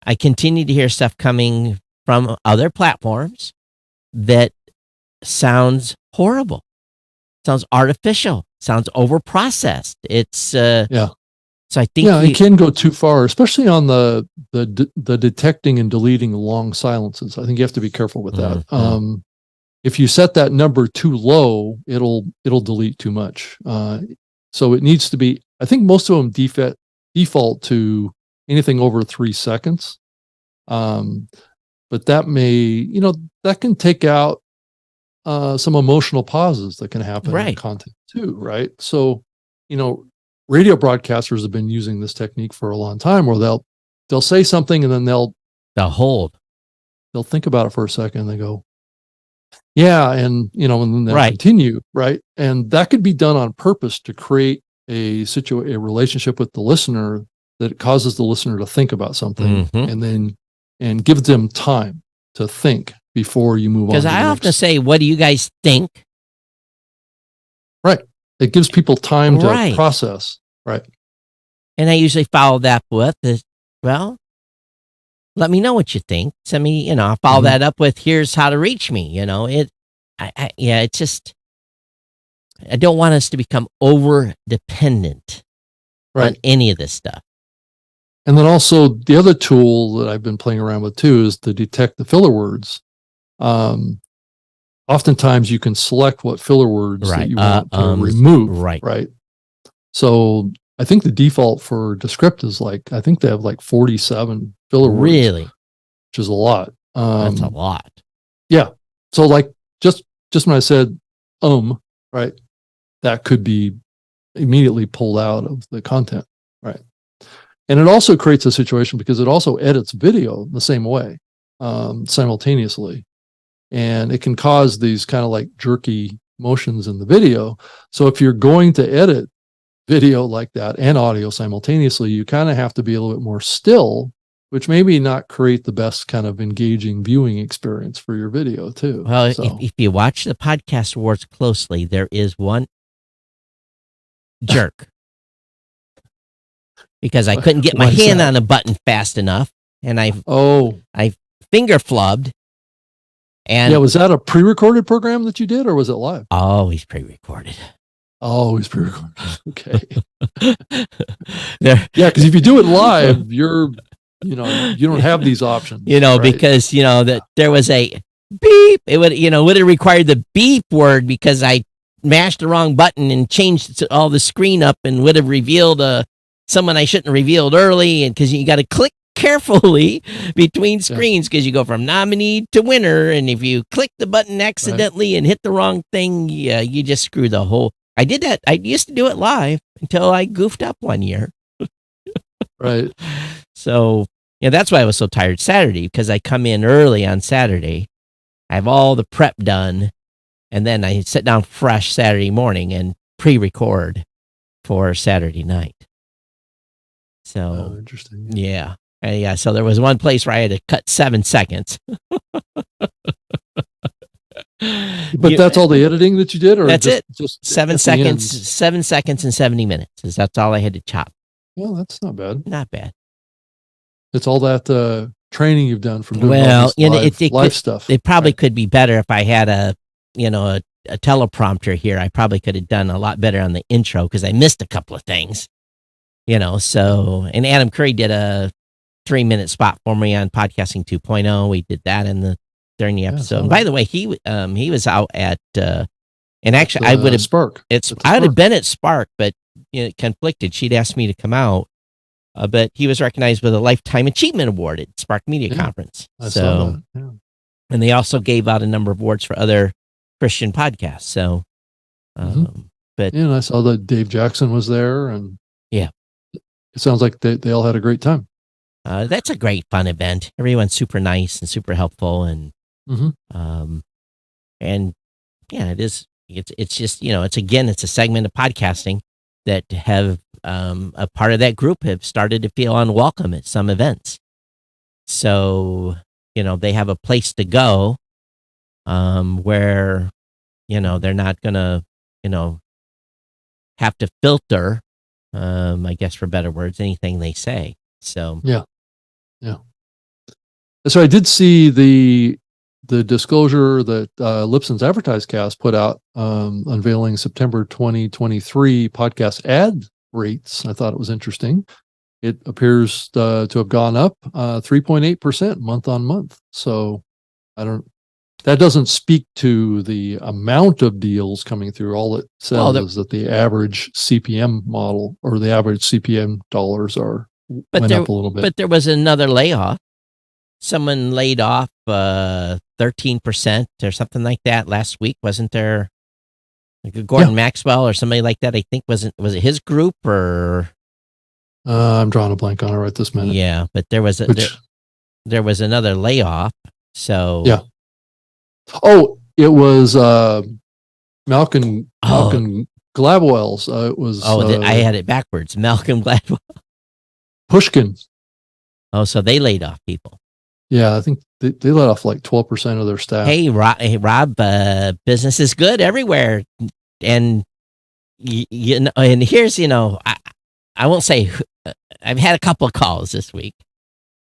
I continue to hear stuff coming from other platforms that sounds horrible, sounds artificial, sounds overprocessed. It's So I think it can go too far, especially on the detecting and deleting long silences. I think you have to be careful with that. Mm-hmm. If you set that number too low, it'll delete too much. So it needs to be. I think most of them default to anything over 3 seconds. But that may, that can take out some emotional pauses that can happen in content too, right? So, radio broadcasters have been using this technique for a long time, where they'll say something and then they'll hold. They'll think about it for a second and they go, yeah, and and then they'll continue, right? And that could be done on purpose to create a relationship with the listener that causes the listener to think about something, and gives them time to think before you move on. Because I often say, "What do you guys think?" Right. It gives people time to process. Right. And I usually follow that with, well, let me know what you think. Send me, I'll follow that up with, here's how to reach me. It's just, I don't want us to become over dependent on any of this stuff. And then also the other tool that I've been playing around with too is to detect the filler words. Oftentimes you can select what filler words that you want to remove. Right. So I think the default for Descript is I think they have 47 filler words. Really? Which is a lot. That's a lot. Yeah. So just when I said, right, that could be immediately pulled out of the content. Right. And it also creates a situation because it also edits video the same way, simultaneously. And it can cause these kind of jerky motions in the video. So if you're going to edit video like that and audio simultaneously, you kind of have to be a little bit more still, which maybe not create the best kind of engaging viewing experience for your video too. Well, if you watch the podcast awards closely, there is one jerk. Because I couldn't get my hand on a button fast enough, and I finger flubbed. And was that a pre-recorded program that you did, or was it live? Always pre-recorded. Always pre-recorded. Okay. Because if you do it live, you don't have these options. Because that there was a beep. It would have required the beep word because I mashed the wrong button and changed all the screen up and would have revealed someone I shouldn't have revealed early. And because you got to click carefully between screens because you go from nominee to winner. And if you click the button accidentally and hit the wrong thing, you just screw the whole. I did that. I used to do it live until I goofed up one year. Right. So, that's why I was so tired Saturday, because I come in early on Saturday. I have all the prep done, and then I sit down fresh Saturday morning and pre-record for Saturday night. So, interesting. Yeah. So there was one place where I had to cut 7 seconds. But that's all the editing that you did, or that's it? Just 7 seconds, 7 seconds and 70 minutes. That's all I had to chop. Well, that's not bad. Not bad. It's all that training you've done from doing all this live stuff. It probably could be better if I had a teleprompter here. I probably could have done a lot better on the intro because I missed a couple of things. So, and Adam Curry did a 3-minute spot for me on Podcasting 2.0. We did that during the episode. And by the way, he was out at and actually I would have Spark. I would have been at Spark, but it conflicted. She'd asked me to come out, but he was recognized with a Lifetime Achievement Award at Spark Media Conference. I saw that. Yeah. And they also gave out a number of awards for other Christian podcasts. So, but and I saw that Dave Jackson was there, and it sounds like they all had a great time. That's a great fun event. Everyone's super nice and super helpful, and and it is. It's just it's a segment of podcasting that have a part of that group have started to feel unwelcome at some events. So they have a place to go where they're not gonna have to filter. I guess for better words, anything they say. So yeah. So I did see the disclosure that Lipson's AdvertiseCast put out unveiling September 2023 podcast ad rates. I thought it was interesting. It appears to have gone up 3.8% month on month. So that doesn't speak to the amount of deals coming through. All it says is that the average CPM model or the average CPM dollars went up a little bit. But there was another layoff. Someone laid off 13% or something like that last week. Wasn't there Gordon Maxwell or somebody like that? I think was it his group or? I'm drawing a blank on it right this minute. Yeah, but there was there was another layoff. So yeah. Oh, it was Malcolm Gladwell's. It was. I had it backwards. Malcolm Gladwell. Pushkin. Oh, so they laid off people. Yeah, I think they let off like 12% of their staff. Hey, Rob, business is good everywhere, and and here's I won't say. I've had a couple of calls this week.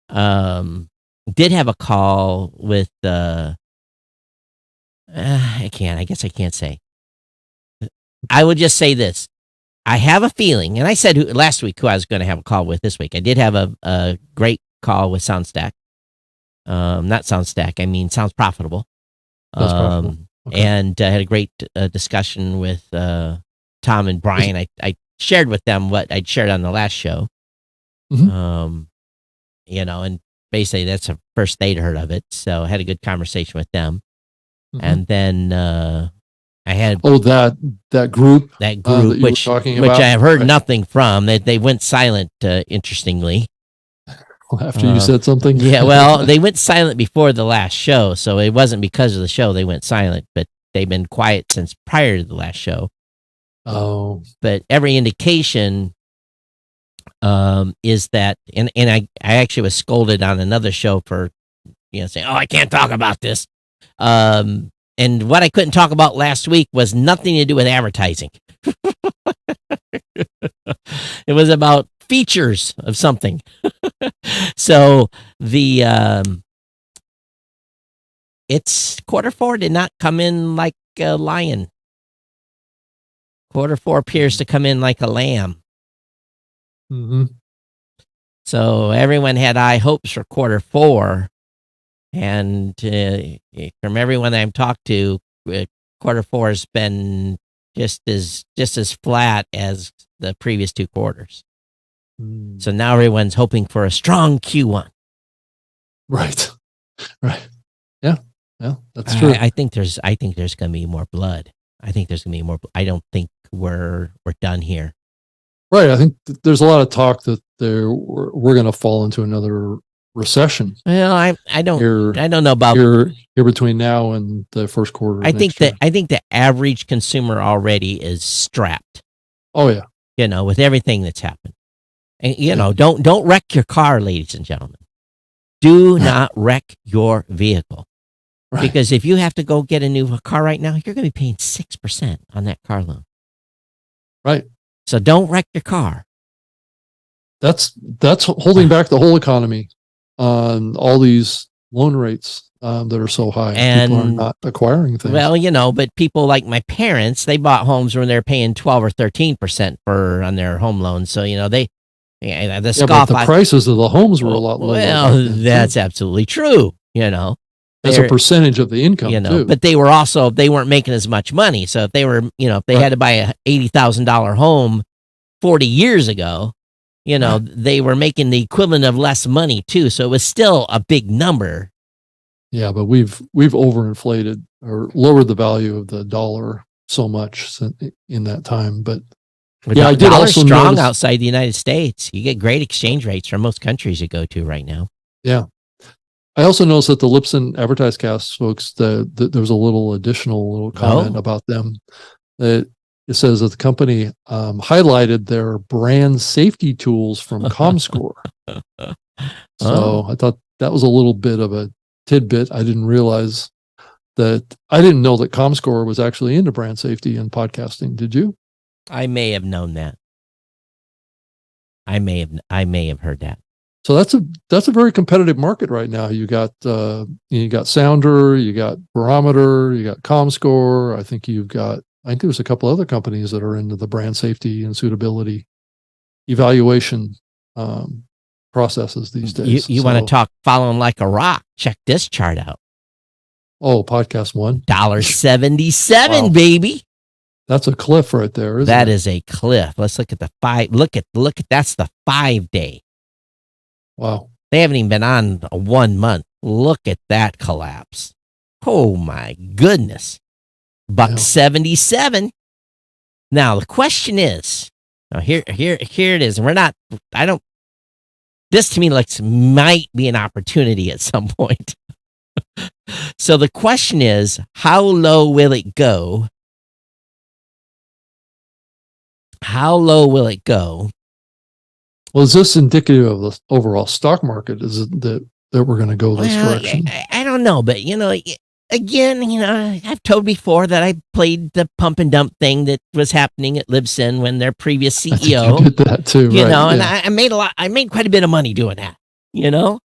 Did have a call with I guess I can't say. I would just say this. I have a feeling, and I said last week who I was going to have a call with this week. I did have a great call with SoundStack. Not SoundStack, I mean Sounds Profitable. Okay. And I had a great discussion with Tom and Brian. I shared with them what I'd shared on the last show. And basically that's the first they'd heard of it. So I had a good conversation with them. And then I had that group that which I have heard nothing from. They went silent, interestingly. After you said something? Yeah, well, they went silent before the last show, so it wasn't because of the show they went silent, but they've been quiet since prior to the last show. Oh. But every indication is that, and I actually was scolded on another show for, saying, I can't talk about this. And what I couldn't talk about last week was nothing to do with advertising. It was about features of something. So it's Q4 did not come in like a lion. Q4 appears to come in like a lamb. So everyone had high hopes for Q4. And from everyone I've talked to, Q4 has been just as flat as the previous 2 quarters. Mm. So now everyone's hoping for a strong Q1. Right. Yeah, that's true. I think there's going to be more blood. I think there's going to be more. I don't think we're done here. Right. I think there's a lot of talk that we're going to fall into another recession. Well, I don't know about here between now and the first quarter. I think the average consumer already is strapped. Oh yeah. With everything that's happened. And don't wreck your car, ladies and gentlemen. Do not wreck your vehicle. Right. Because if you have to go get a new car right now, you're going to be paying 6% on that car loan. Right. So don't wreck your car. That's holding back the whole economy on all these loan rates that are so high. And people are not acquiring things. Well, but people like my parents, they bought homes when they're paying 12 or 13% on their home loans. So the but the prices of the homes were a lot lower. Well, that's absolutely true. As a percentage of the income, too. But they weren't making as much money. So if they were, if they had to buy a $80,000 home 40 years ago, they were making the equivalent of less money too. So it was still a big number. Yeah, but we've overinflated or lowered the value of the dollar so much in that time. But I did also strong notice, outside the United States. You get great exchange rates from most countries you go to right now. Yeah. I also noticed that the Lipson AdvertiseCast folks, there was a little additional comment about them. It says that the company highlighted their brand safety tools from ComScore. So I thought that was a little bit of a tidbit. I didn't know that ComScore was actually into brand safety and podcasting. Did you? I may have known that. I may have heard that. So that's a very competitive market right now. You got Sounder, you got Barometer, you got ComScore. I think there's a couple other companies that are into the brand safety and suitability evaluation processes these days. You want to talk following like a rock? Check this chart out. Oh, podcast one. $1.77, wow. Baby. That's a cliff right there, isn't it? That is a cliff. Let's look at the 5. Look at that's the 5-day. Wow. They haven't even been on 1 month. Look at that collapse. Oh my goodness. $1.77. Now the question is, here it is. This to me might be an opportunity at some point. So the question is, how low will it go? How low will it go? Well, is this indicative of the overall stock market? Is it that we're going to go this direction? I don't know, but again, I've told before that I played the pump and dump thing that was happening at Libsyn when their previous CEO you did that too, right? And I made quite a bit of money doing that. Well,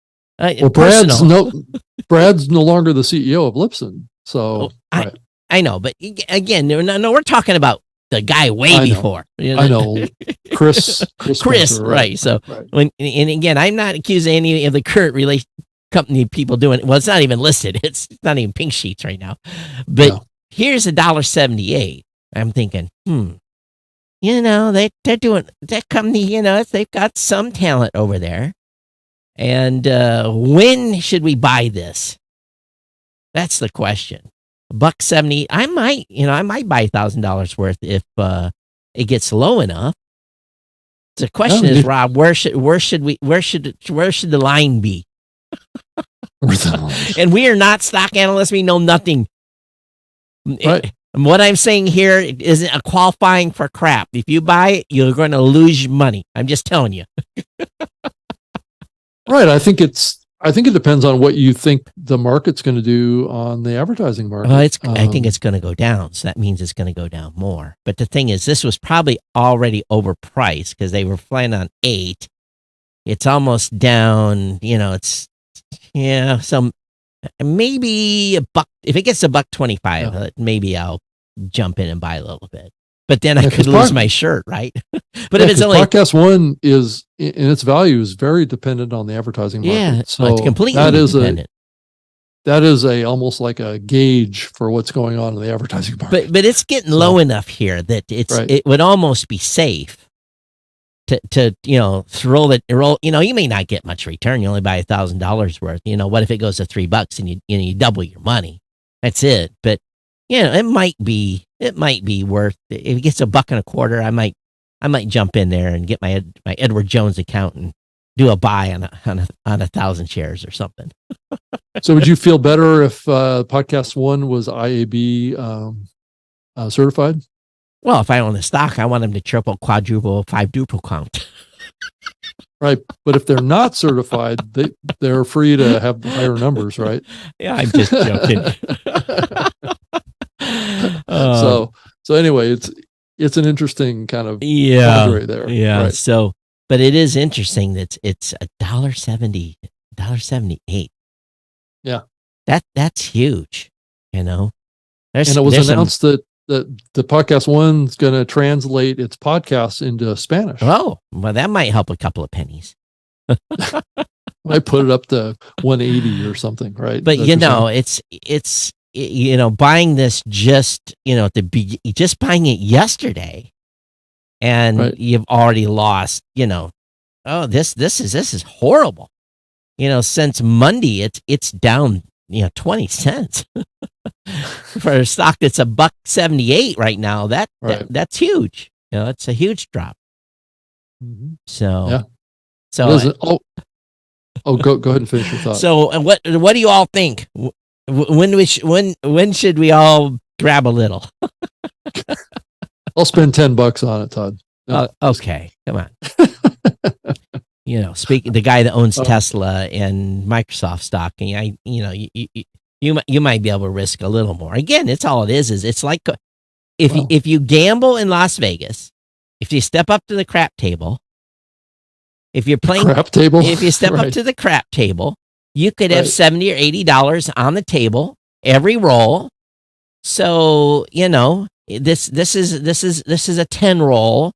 Brad's no longer the CEO of Libsyn, so I know, but again, no, we're talking about the guy way before. I know. Chris, right. So and again, I'm not accusing any of the current company people doing it. Well, it's not even listed. It's not even pink sheets right now. But here's $1.78. I'm thinking, they're doing that company, they've got some talent over there. And when should we buy this? That's the question. $1.70. I might buy $1,000 worth if it gets low enough. The question is, Rob, where should the line be? And we are not stock analysts. We know nothing. Right. What I'm saying here isn't a qualifying for crap. If you buy it, you're going to lose money. I'm just telling you. Right. I think it depends on what you think the market's going to do on the advertising market. Well, I think it's going to go down. So that means it's going to go down more. But the thing is, this was probably already overpriced because they were planning on 8. It's almost down, so maybe $1. If it gets to $1.25, maybe I'll jump in and buy a little bit. But then I could lose my shirt, right? But if it's only podcast one is in its value is very dependent on the advertising market. Yeah, so it's completely that is independent. that is almost like a gauge for what's going on in the advertising market. But it's getting low enough here that it would almost be safe to roll. You may not get much return. You only buy $1,000 worth. What if it goes to $3 and you double your money? That's it. But it might be worth. If it gets $1.25, I might jump in there and get my Edward Jones account and do a buy on 1,000 shares or something. So would you feel better if Podcast One was IAB certified? Well, if I own the stock, I want them to triple, quadruple, quadruple count. Right. But if they're not certified, they're free to have higher numbers, right? Yeah, I'm just joking. So anyway, it's an interesting kind of quandary there. Yeah. Right. So, but it is interesting that it's $1.70, $1.78. Yeah. That's huge. And it was announced that the Podcast One's going to translate its podcasts into Spanish. Oh, well, that might help a couple of pennies. I put it up to 180 or something, right? But it's buying this just buying it yesterday, and you've already lost. This is horrible. Since Monday, it's down 20 cents for a stock that's $1.78 right now. That's huge. It's a huge drop. Mm-hmm. So yeah. So go ahead and finish your thought. So and what do you all think? When should we all grab a little? I'll spend $10 on it, Todd. No. Okay, come on. Speaking the guy that owns Tesla and Microsoft stock, and you might be able to risk a little more. Again, it's all it is it's like if you gamble in Las Vegas, if you step up to the crap table, if you're playing crap table, if you step up to the crap table, you could have $70 or $80 on the table every roll. So this is a 10 roll.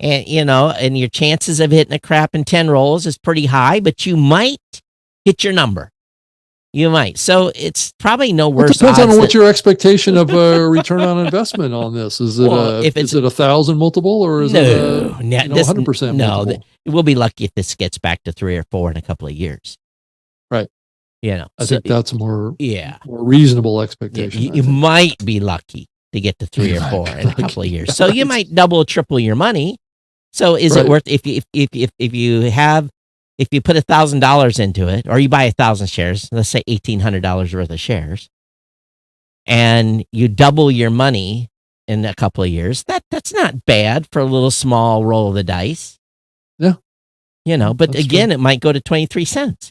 And and your chances of hitting a crap in 10 rolls is pretty high, but you might hit your number. You might. So it's probably no worse. It depends on what your expectation of a return on investment on this is. Is it 1,000 multiple or is it 100% multiple? We'll be lucky if this gets back to 3 or 4 in a couple of years. Right. I think that's more more reasonable expectation. You might be lucky to get to 3 or 4 in a couple of years. So you might double or triple your money. So is it worth if you put $1,000 into it, or you buy 1,000 shares, let's say $1,800 worth of shares, and you double your money in a couple of years, that's not bad for a little small roll of the dice. Yeah. But that's again, true. It might go to 23 cents.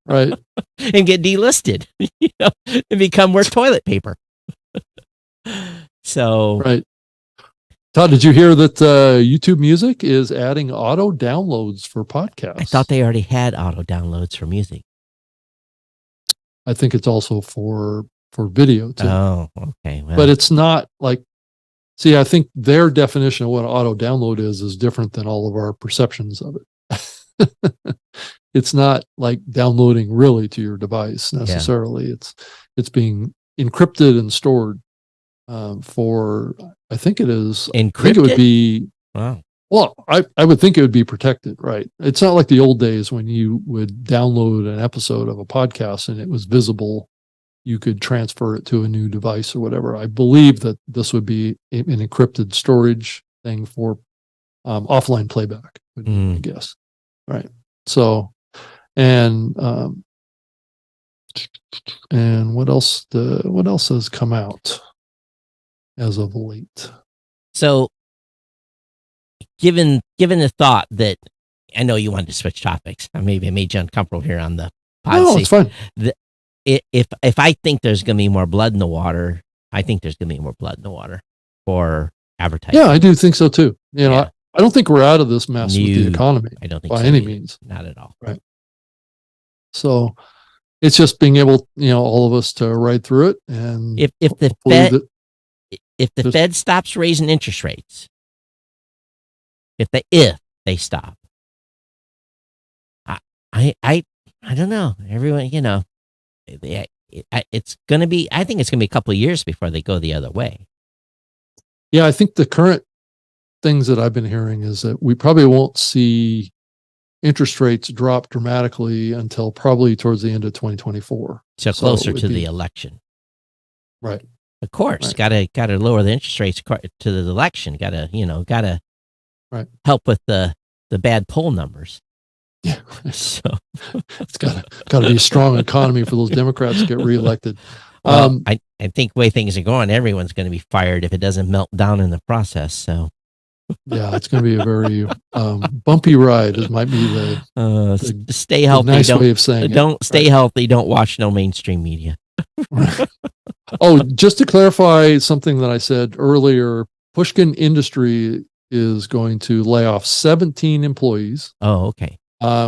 Right. And get delisted, and become worth toilet paper. So. Right. Todd, did you hear that YouTube Music is adding auto downloads for podcasts? I thought they already had auto downloads for music. I think it's also for video too. Oh, okay. Well. But it's not like, I think their definition of what auto download is different than all of our perceptions of it. It's not like downloading really to your device necessarily. Yeah. It's being encrypted and stored for, I think it is encrypted. I think it would be Well, I would think it would be protected, right? It's not like the old days when you would download an episode of a podcast and it was visible. You could transfer it to a new device or whatever. I believe that this would be an encrypted storage thing for offline playback, I guess. Right. So, and what else? What else has come out as of late? So, given the thought that I know you wanted to switch topics, maybe I made you uncomfortable here on the pod. No, it's fine. If I think there's going to be more blood in the water, I think there's going to be more blood in the water for advertising. Yeah, I do think so too. I don't think we're out of this mess with the economy. I don't think by so any either. means. Not at all. Right. So it's just being able, all of us to ride through it. And if the Fed stops raising interest rates, if they stop, I don't know. Everyone, it's going to be. I think it's going to be a couple of years before they go the other way. Yeah, I think the current things that I've been hearing is that we probably won't see interest rates drop dramatically until probably towards the end of 2024. So closer to the election. Right. Of course, Right. got to lower the interest rates to the election. Got to Right. help with the bad poll numbers. Yeah. So It's got to be a strong economy for those Democrats to get reelected. well, I think the way things are going, everyone's going to be fired if it doesn't melt down in the process. So yeah, it's going to be a very bumpy ride. It might be the stay healthy. nice way of saying it. Don't stay healthy. Don't watch no mainstream media. Oh, just to clarify something that I said earlier, Pushkin Industry is going to lay off 17 employees, Oh, okay.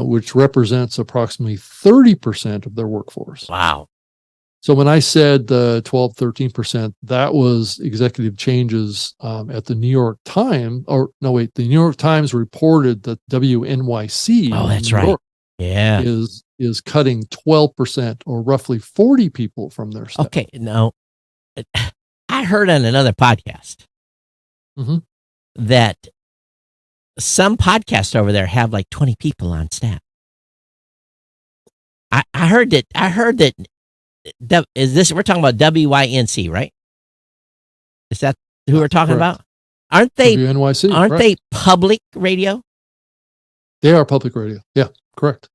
which represents approximately 30% of their workforce. Wow. So when I said 12, 13%, that was executive changes at the New York Times. The New York Times reported that WNYC Oh, that's in New right. York Yeah. is cutting 12% or roughly 40 people from their staff. Okay. No, I heard on another podcast Mhm. that some podcasts over there have like 20 people on staff. I heard that. Is this, we're talking about WYNC, right? Is that who we're talking Correct. about? Aren't they WNYC. Aren't right. they public radio? They are public radio. Yeah, correct.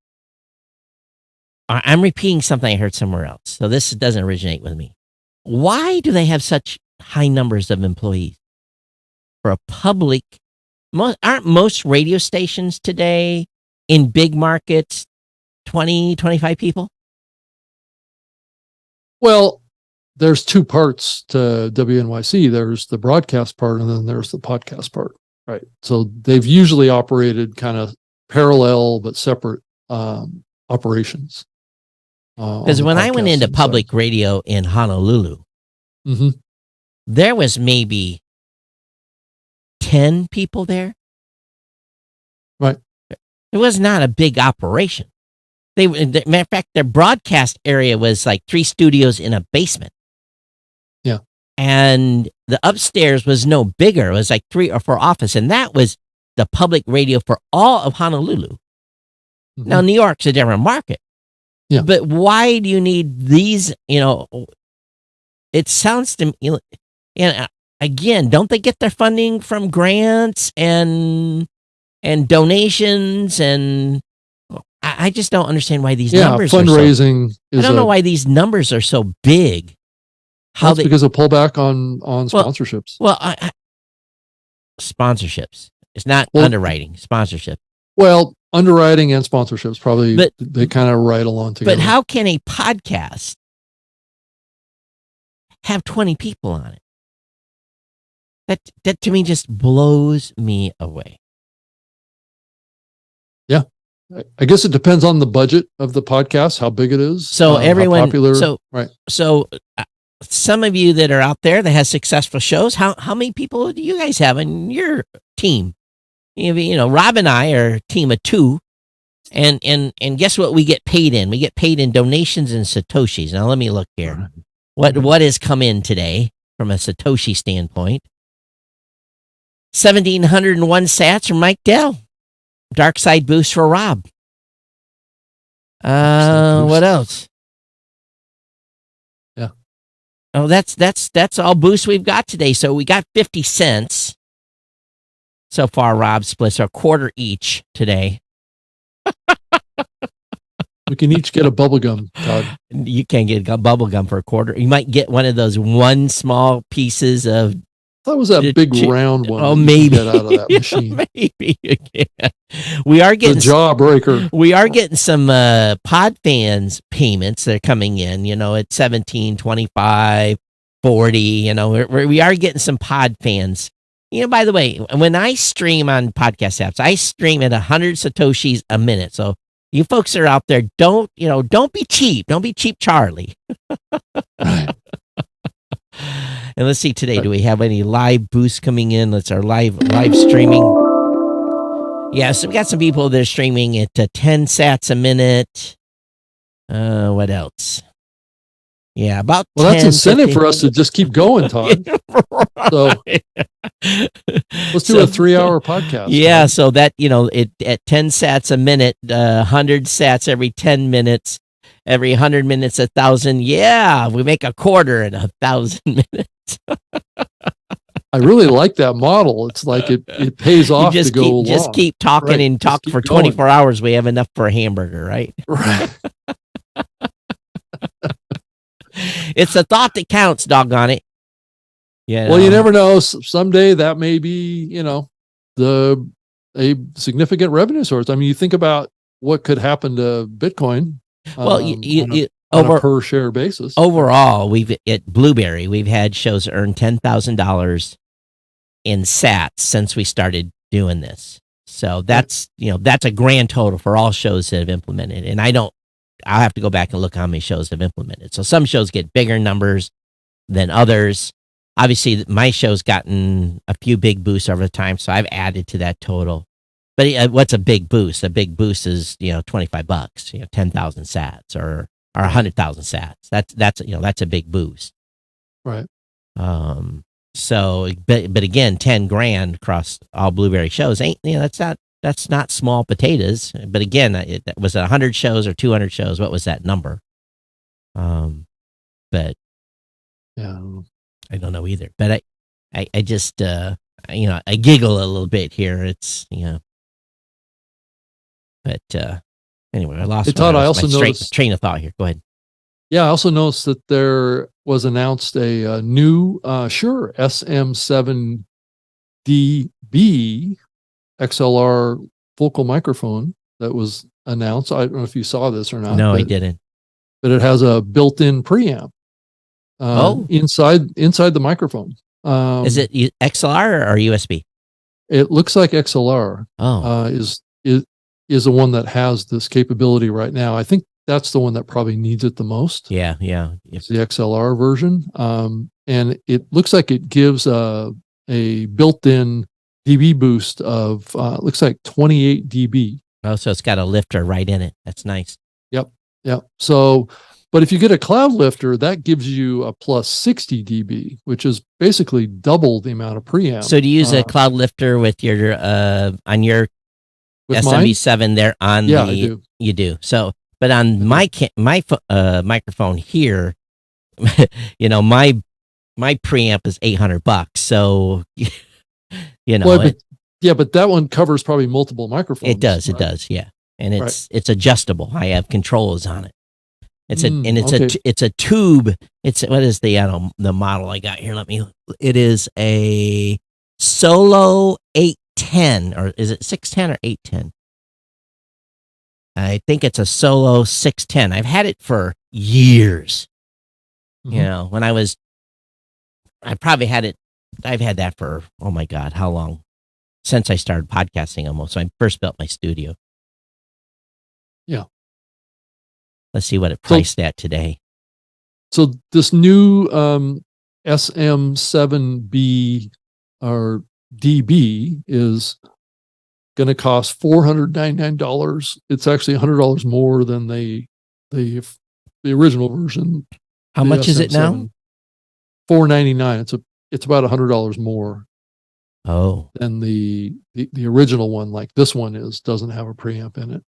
I'm repeating something I heard somewhere else. So this doesn't originate with me. Why do they have such high numbers of employees for a public? Aren't most radio stations today in big markets 20, 25 people? Well, there's two parts to WNYC. There's the broadcast part, and then there's the podcast part. Right. So they've usually operated kind of parallel but separate operations. Because when I went into public radio in Honolulu, Mm-hmm. there was maybe 10 people there. Right. It was not a big operation. Matter of fact, their broadcast area was like 3 studios in a basement. Yeah. And the upstairs was no bigger. It was like 3 or 4 offices. And that was the public radio for all of Honolulu. Mm-hmm. Now, New York's a different market. Yeah. But why do you need these, it sounds to me, and again, don't they get their funding from grants and donations? And I just don't understand why these numbers fundraising I don't know why these numbers are so big. Because of pullback on sponsorships. Well, sponsorships. It's not underwriting, sponsorship. Well, underwriting and sponsorships probably, they kind of ride along together. But how can a podcast have 20 people on it? That to me just blows me away. Yeah. I guess it depends on the budget of the podcast, how big it is. So everyone, popular, right. So some of you that are out there that has successful shows, how many people do you guys have in your team? Rob and I are a team of 2. And guess what we get paid in? We get paid in donations and Satoshis. Now let me look here. What has come in today from a Satoshi standpoint? 1,701 sats from Mike Dell. Dark Side boost for Rob. What else? Yeah. Oh, that's all boost we've got today. So we got 50 cents so far. Rob splits a quarter each today. We can each get a bubble gum, Todd. You can't get bubble gum for a quarter. You might get one of those one small pieces of. That was that big round one. Oh, maybe get out of that machine. Maybe we are getting the jawbreaker. We are getting some pod fans payments that are coming in. At 17, 25, 40. We are getting some pod fans. By the way, when I stream on podcast apps, I stream at 100 Satoshis a minute. So you folks that are out there, don't be cheap. Don't be cheap, Charlie. Right. And let's see today, do we have any live boosts coming in? Let's our live streaming. Yeah, so we got some people that are streaming at 10 sats a minute. What else? Yeah, about Well, that's 10, incentive 15. for us to just keep going, Todd. So let's do a 3-hour podcast. Yeah, Todd. so that, it at 10 sats a minute, 100 sats every 10 minutes, every 100 minutes, 1,000. Yeah, we make a quarter in 1,000 minutes. I really like that model. It's like it pays off to go along. Just keep talking Right, and just talk keep for going. 24 hours. We have enough for a hamburger, right? Right. It's the thought that counts, doggone it. Yeah. Well, you never know. Someday that may be, a significant revenue source. I mean, you think about what could happen to Bitcoin. Well, on a per share basis. Overall, at Blueberry, we've had shows earn $10,000 in sats since we started doing this. So that's a grand total for all shows that have implemented. And I'll have to go back and look how many shows have implemented. So some shows get bigger numbers than others. Obviously, my show's gotten a few big boosts over time, so I've added to that total. But what's a big boost? A big boost is $25, 10,000 sats or 100,000 sats. That's a big boost. Right. So, but again, 10 grand across all Blueberry shows that's not small potatoes. But again, was it 100 shows or 200 shows? What was that number? But yeah, I don't know either. But I just I giggle a little bit here. It's but anyway, I lost. Hey, Todd, I also my noticed train of thought here. Go ahead. Yeah, I also noticed that there was announced a new Shure SM7DB XLR vocal microphone that was announced. I don't know if you saw this or not. No, I didn't. But it has a built-in preamp inside the microphone. Is it XLR or USB? It looks like XLR. Oh, is the one that has this capability right now. I think that's the one that probably needs it the most. Yeah. It's the XLR version. And it looks like it gives a built-in dB boost of looks like 28 dB. Oh, so it's got a lifter right in it. That's nice. Yep. So, but if you get a cloud lifter, that gives you a plus 60 dB, which is basically double the amount of preamp. So do you use a cloud lifter with your on your SMB7 there on I do. You do. So, but on my microphone here, my preamp is $800. So, but that one covers probably multiple microphones. It does. Right? It does. Yeah. And it's adjustable. I have controls on it. It's a tube. What is the model I got here? It is a Solo 810, or is it 610 or 810? I think it's a Solo 610. I've had it for years. Mm-hmm. When I've had that for, oh my God, how long? Since I started podcasting almost. So I first built my studio. Yeah. Let's see what it priced at today. So this new SM7B or DB is going to cost $499. It's actually $100 more than the original version. How much is it now? $499. It's about $100 more. Oh. Than the original one, like this one doesn't have a preamp in it.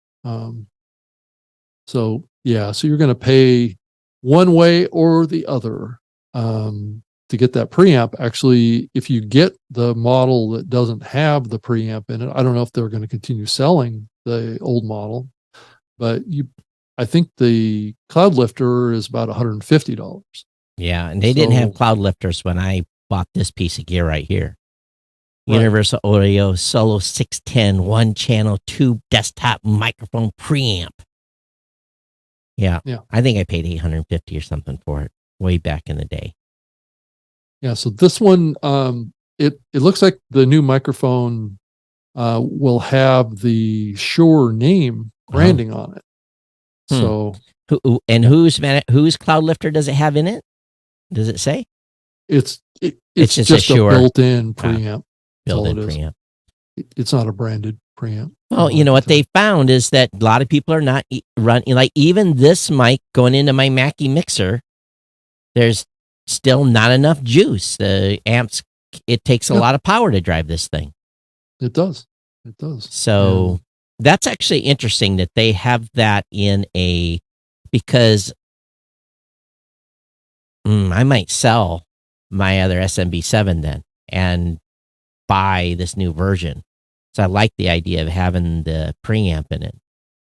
So you're going to pay one way or the other to get that preamp. Actually, if you get the model that doesn't have the preamp in it, I don't know if they're going to continue selling the old model, but I think the cloud lifter is about $150. Yeah, and they didn't have cloud lifters when I bought this piece of gear right here. Right. Universal Audio Solo 610 1-channel tube desktop microphone preamp. Yeah. I think I paid $850 or something for it way back in the day. Yeah, so this one, it looks like the new microphone will have the Shure name branding on it. So, whose cloud lifter does it have in it? Does it say? It's just a Shure built-in preamp. Built-in preamp. It's not a branded preamp. Well, what they found is that a lot of people are not running, like even this mic going into my Mackie mixer there's still not enough juice. The amps, it takes a lot of power to drive this thing. It does. It does. So that's actually interesting that they have that because I might sell my other SMB7 then and buy this new version. So I like the idea of having the preamp in it,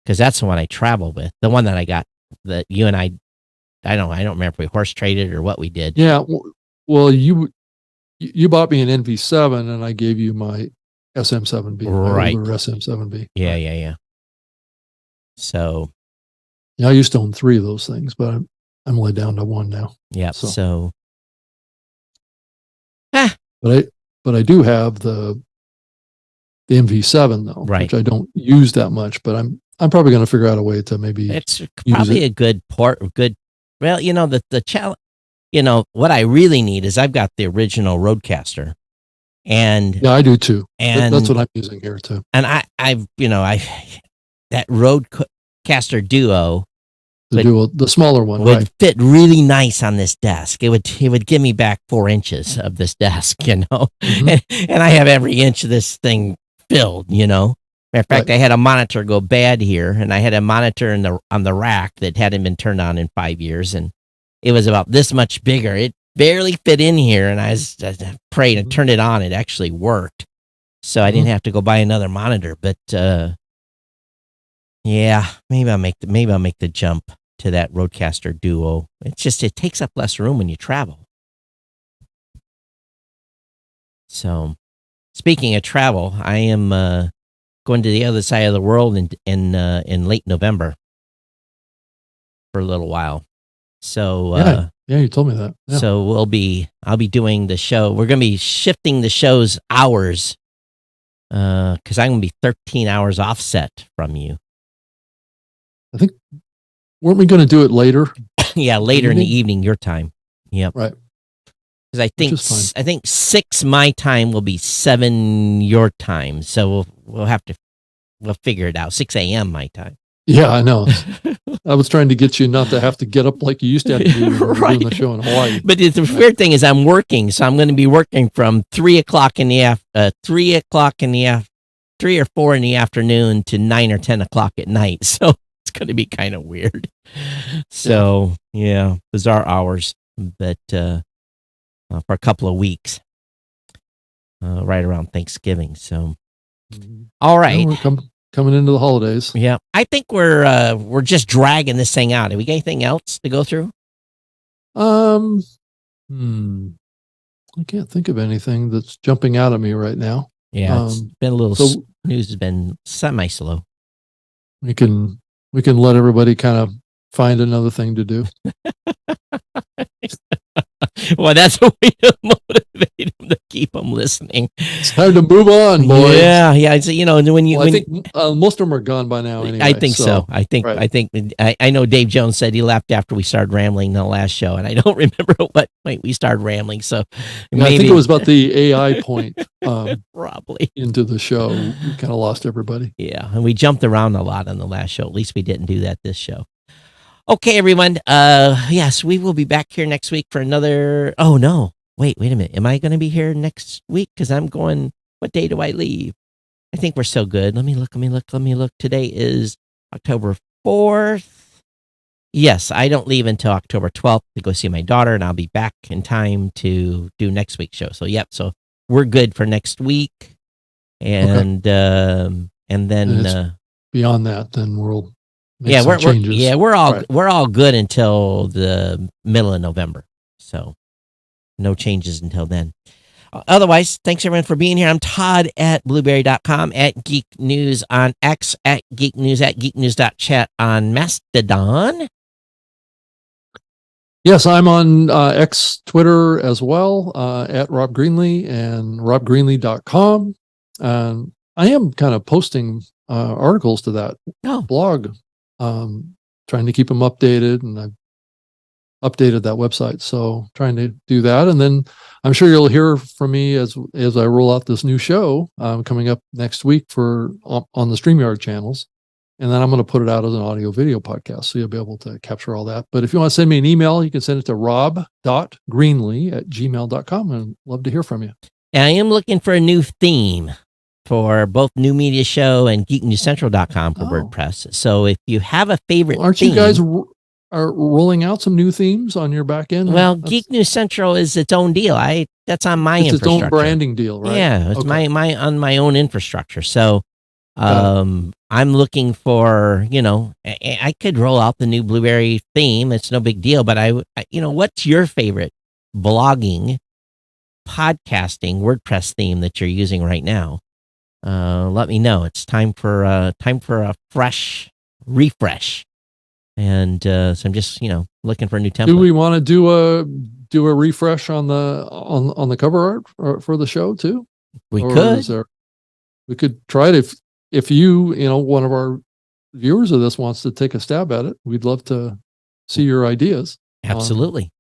because that's the one I travel with. The one that I got, that you and I don't remember if we horse traded or what we did. Yeah. Well, you bought me an NV7 and I gave you my SM7B, right? My older SM7B. Yeah. So yeah, I used to own 3 of those things, but I'm laid down to 1 now. Yeah. So but I do have the MV7 though, right, which I don't use that much, but I'm probably going to figure out a way to maybe. It's probably a good port. Well, the challenge. What I really need is I've got the original Roadcaster, and yeah, I do too. And that's what I'm using here too. And I that Roadcaster Duo. The smaller one would fit really nice on this desk. It would give me back 4 inches of this desk, Mm-hmm. and I have every inch of this thing filled, Matter of fact, I had a monitor go bad here, and I had a monitor on the rack that hadn't been turned on in 5 years, and it was about this much bigger. It barely fit in here, and I prayed and turned it on. It actually worked, so I didn't have to go buy another monitor. But yeah, maybe I'll make the jump to that Roadcaster Duo. It takes up less room when you travel. So, speaking of travel, I am going to the other side of the world in late November for a little while. So yeah, you told me that. Yeah. So I'll be doing the show. We're going to be shifting the show's hours because I'm going to be 13 hours offset from you. I think, weren't we going to do it later? Yeah, later in the evening, your time. Yep. Right. Because I think 6 my time will be 7 your time. So we'll figure it out. 6 a.m. my time. Yeah, I know. I was trying to get you not to have to get up like you used to have to do when you were doing the show in Hawaii. But the weird thing is I'm working, so I'm going to be working from 3 o'clock in the 3 or 4 in the afternoon to 9 or 10 o'clock at night. So it's going to be kind of weird. So yeah, bizarre hours, but for a couple of weeks, right around Thanksgiving. So all right, we're coming into the holidays. Yeah, I think we're just dragging this thing out. Have we got anything else to go through? I can't think of anything that's jumping out at me right now. Yeah, it's been a little. News has been semi-slow. We can let everybody kind of find another thing to do. Well, that's a way to motivate them to keep them listening. It's time to move on, boys. Yeah. It's, I think most of them are gone by now. Anyway, I think so. I know Dave Jones said he left after we started rambling the last show, and I don't remember what point we started rambling. So maybe I think it was about the AI point. Probably into the show, we kind of lost everybody. Yeah, and we jumped around a lot on the last show. At least we didn't do that this show. Okay, everyone. Yes, we will be back here next week for another. Oh no! Wait a minute. Am I going to be here next week? Because I'm going. What day do I leave? I think we're so good. Let me look. Today is October 4th. Yes, I don't leave until October 12th to go see my daughter, and I'll be back in time to do next week's show. So so we're good for next week, and then beyond that, then we'll. We're all good until the middle of November. So no changes until then. Otherwise, thanks everyone for being here. I'm Todd at blueberry.com, at Geek News on X, at Geek News.chat on Mastodon. Yes, I'm on X, Twitter as well, at Rob Greenlee and robgreenlee.com. I am kind of posting articles to that blog. Trying to keep them updated, and I've updated that website, so trying to do that. And then I'm sure you'll hear from me as I roll out this new show coming up next week on the StreamYard channels. And then I'm going to put it out as an audio video podcast. So you'll be able to capture all that. But if you want to send me an email, you can send it to rob.greenlee@gmail.com, and love to hear from you. And I am looking for a new theme for both New Media Show and geeknewscentral.com for WordPress. So if you have a favorite Aren't theme, you guys are rolling out some new themes on your back end? well, Geek News Central is its own deal. That's on my infrastructure. It's its own branding deal, right? Yeah, it's Okay. my on my own infrastructure. So I'm looking for, I could roll out the new Blueberry theme. It's no big deal, but what's your favorite blogging, podcasting, WordPress theme that you're using right now? Let me know. It's time for a fresh refresh. And so I'm just, looking for a new template. Do we want to do a refresh on the cover art for the show too? We could. We could try it if you, one of our viewers of this wants to take a stab at it. We'd love to see your ideas. Absolutely.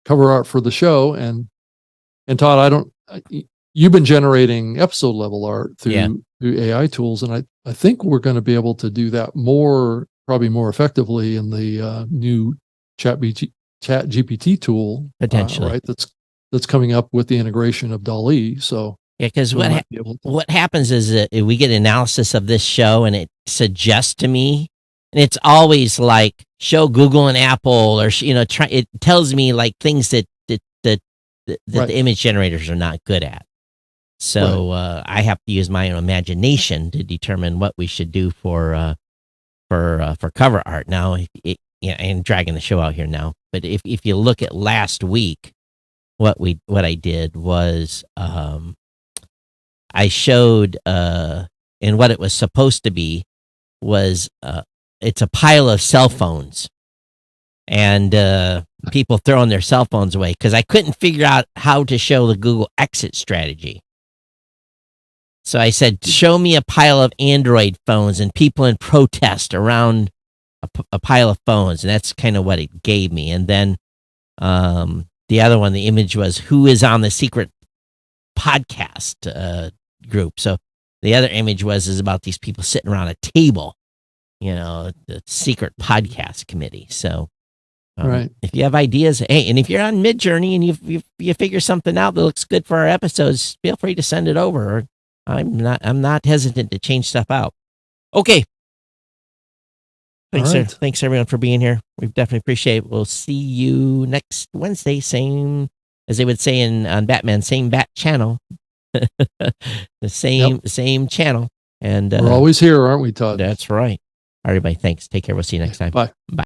Cover art for the show. And Todd, you've been generating episode level art through AI tools. And I think we're going to be able to do that probably more effectively in the new Chat GPT tool. Potentially. Right. That's coming up with the integration of DALL-E. So yeah, because what happens is that we get analysis of this show and it suggests to me, and it's always like show Google and Apple, or it tells me like things that right. The image generators are not good at. So right. I have to use my own imagination to determine what we should do for cover art. Now, I'm dragging the show out here now, but if you look at last week, what I did was I showed and what it was supposed to be was it's a pile of cell phones and people throwing their cell phones away because I couldn't figure out how to show the Google exit strategy. So I said, show me a pile of Android phones and people in protest around a pile of phones. And that's kind of what it gave me. And then the other one, the image was who is on the secret podcast group. So the other image is about these people sitting around a table, the secret podcast committee. So right. If you have ideas, hey, and if you're on Midjourney and you figure something out that looks good for our episodes, feel free to send it over. I'm not hesitant to change stuff out. Okay. Thanks, right. sir. Thanks everyone for being here. We definitely appreciate it. We'll see you next Wednesday. Same, as they would say on Batman, same bat channel. the same channel. And we're always here, aren't we, Todd? That's right. All right, everybody. Thanks. Take care. We'll see you next time. Bye. Bye.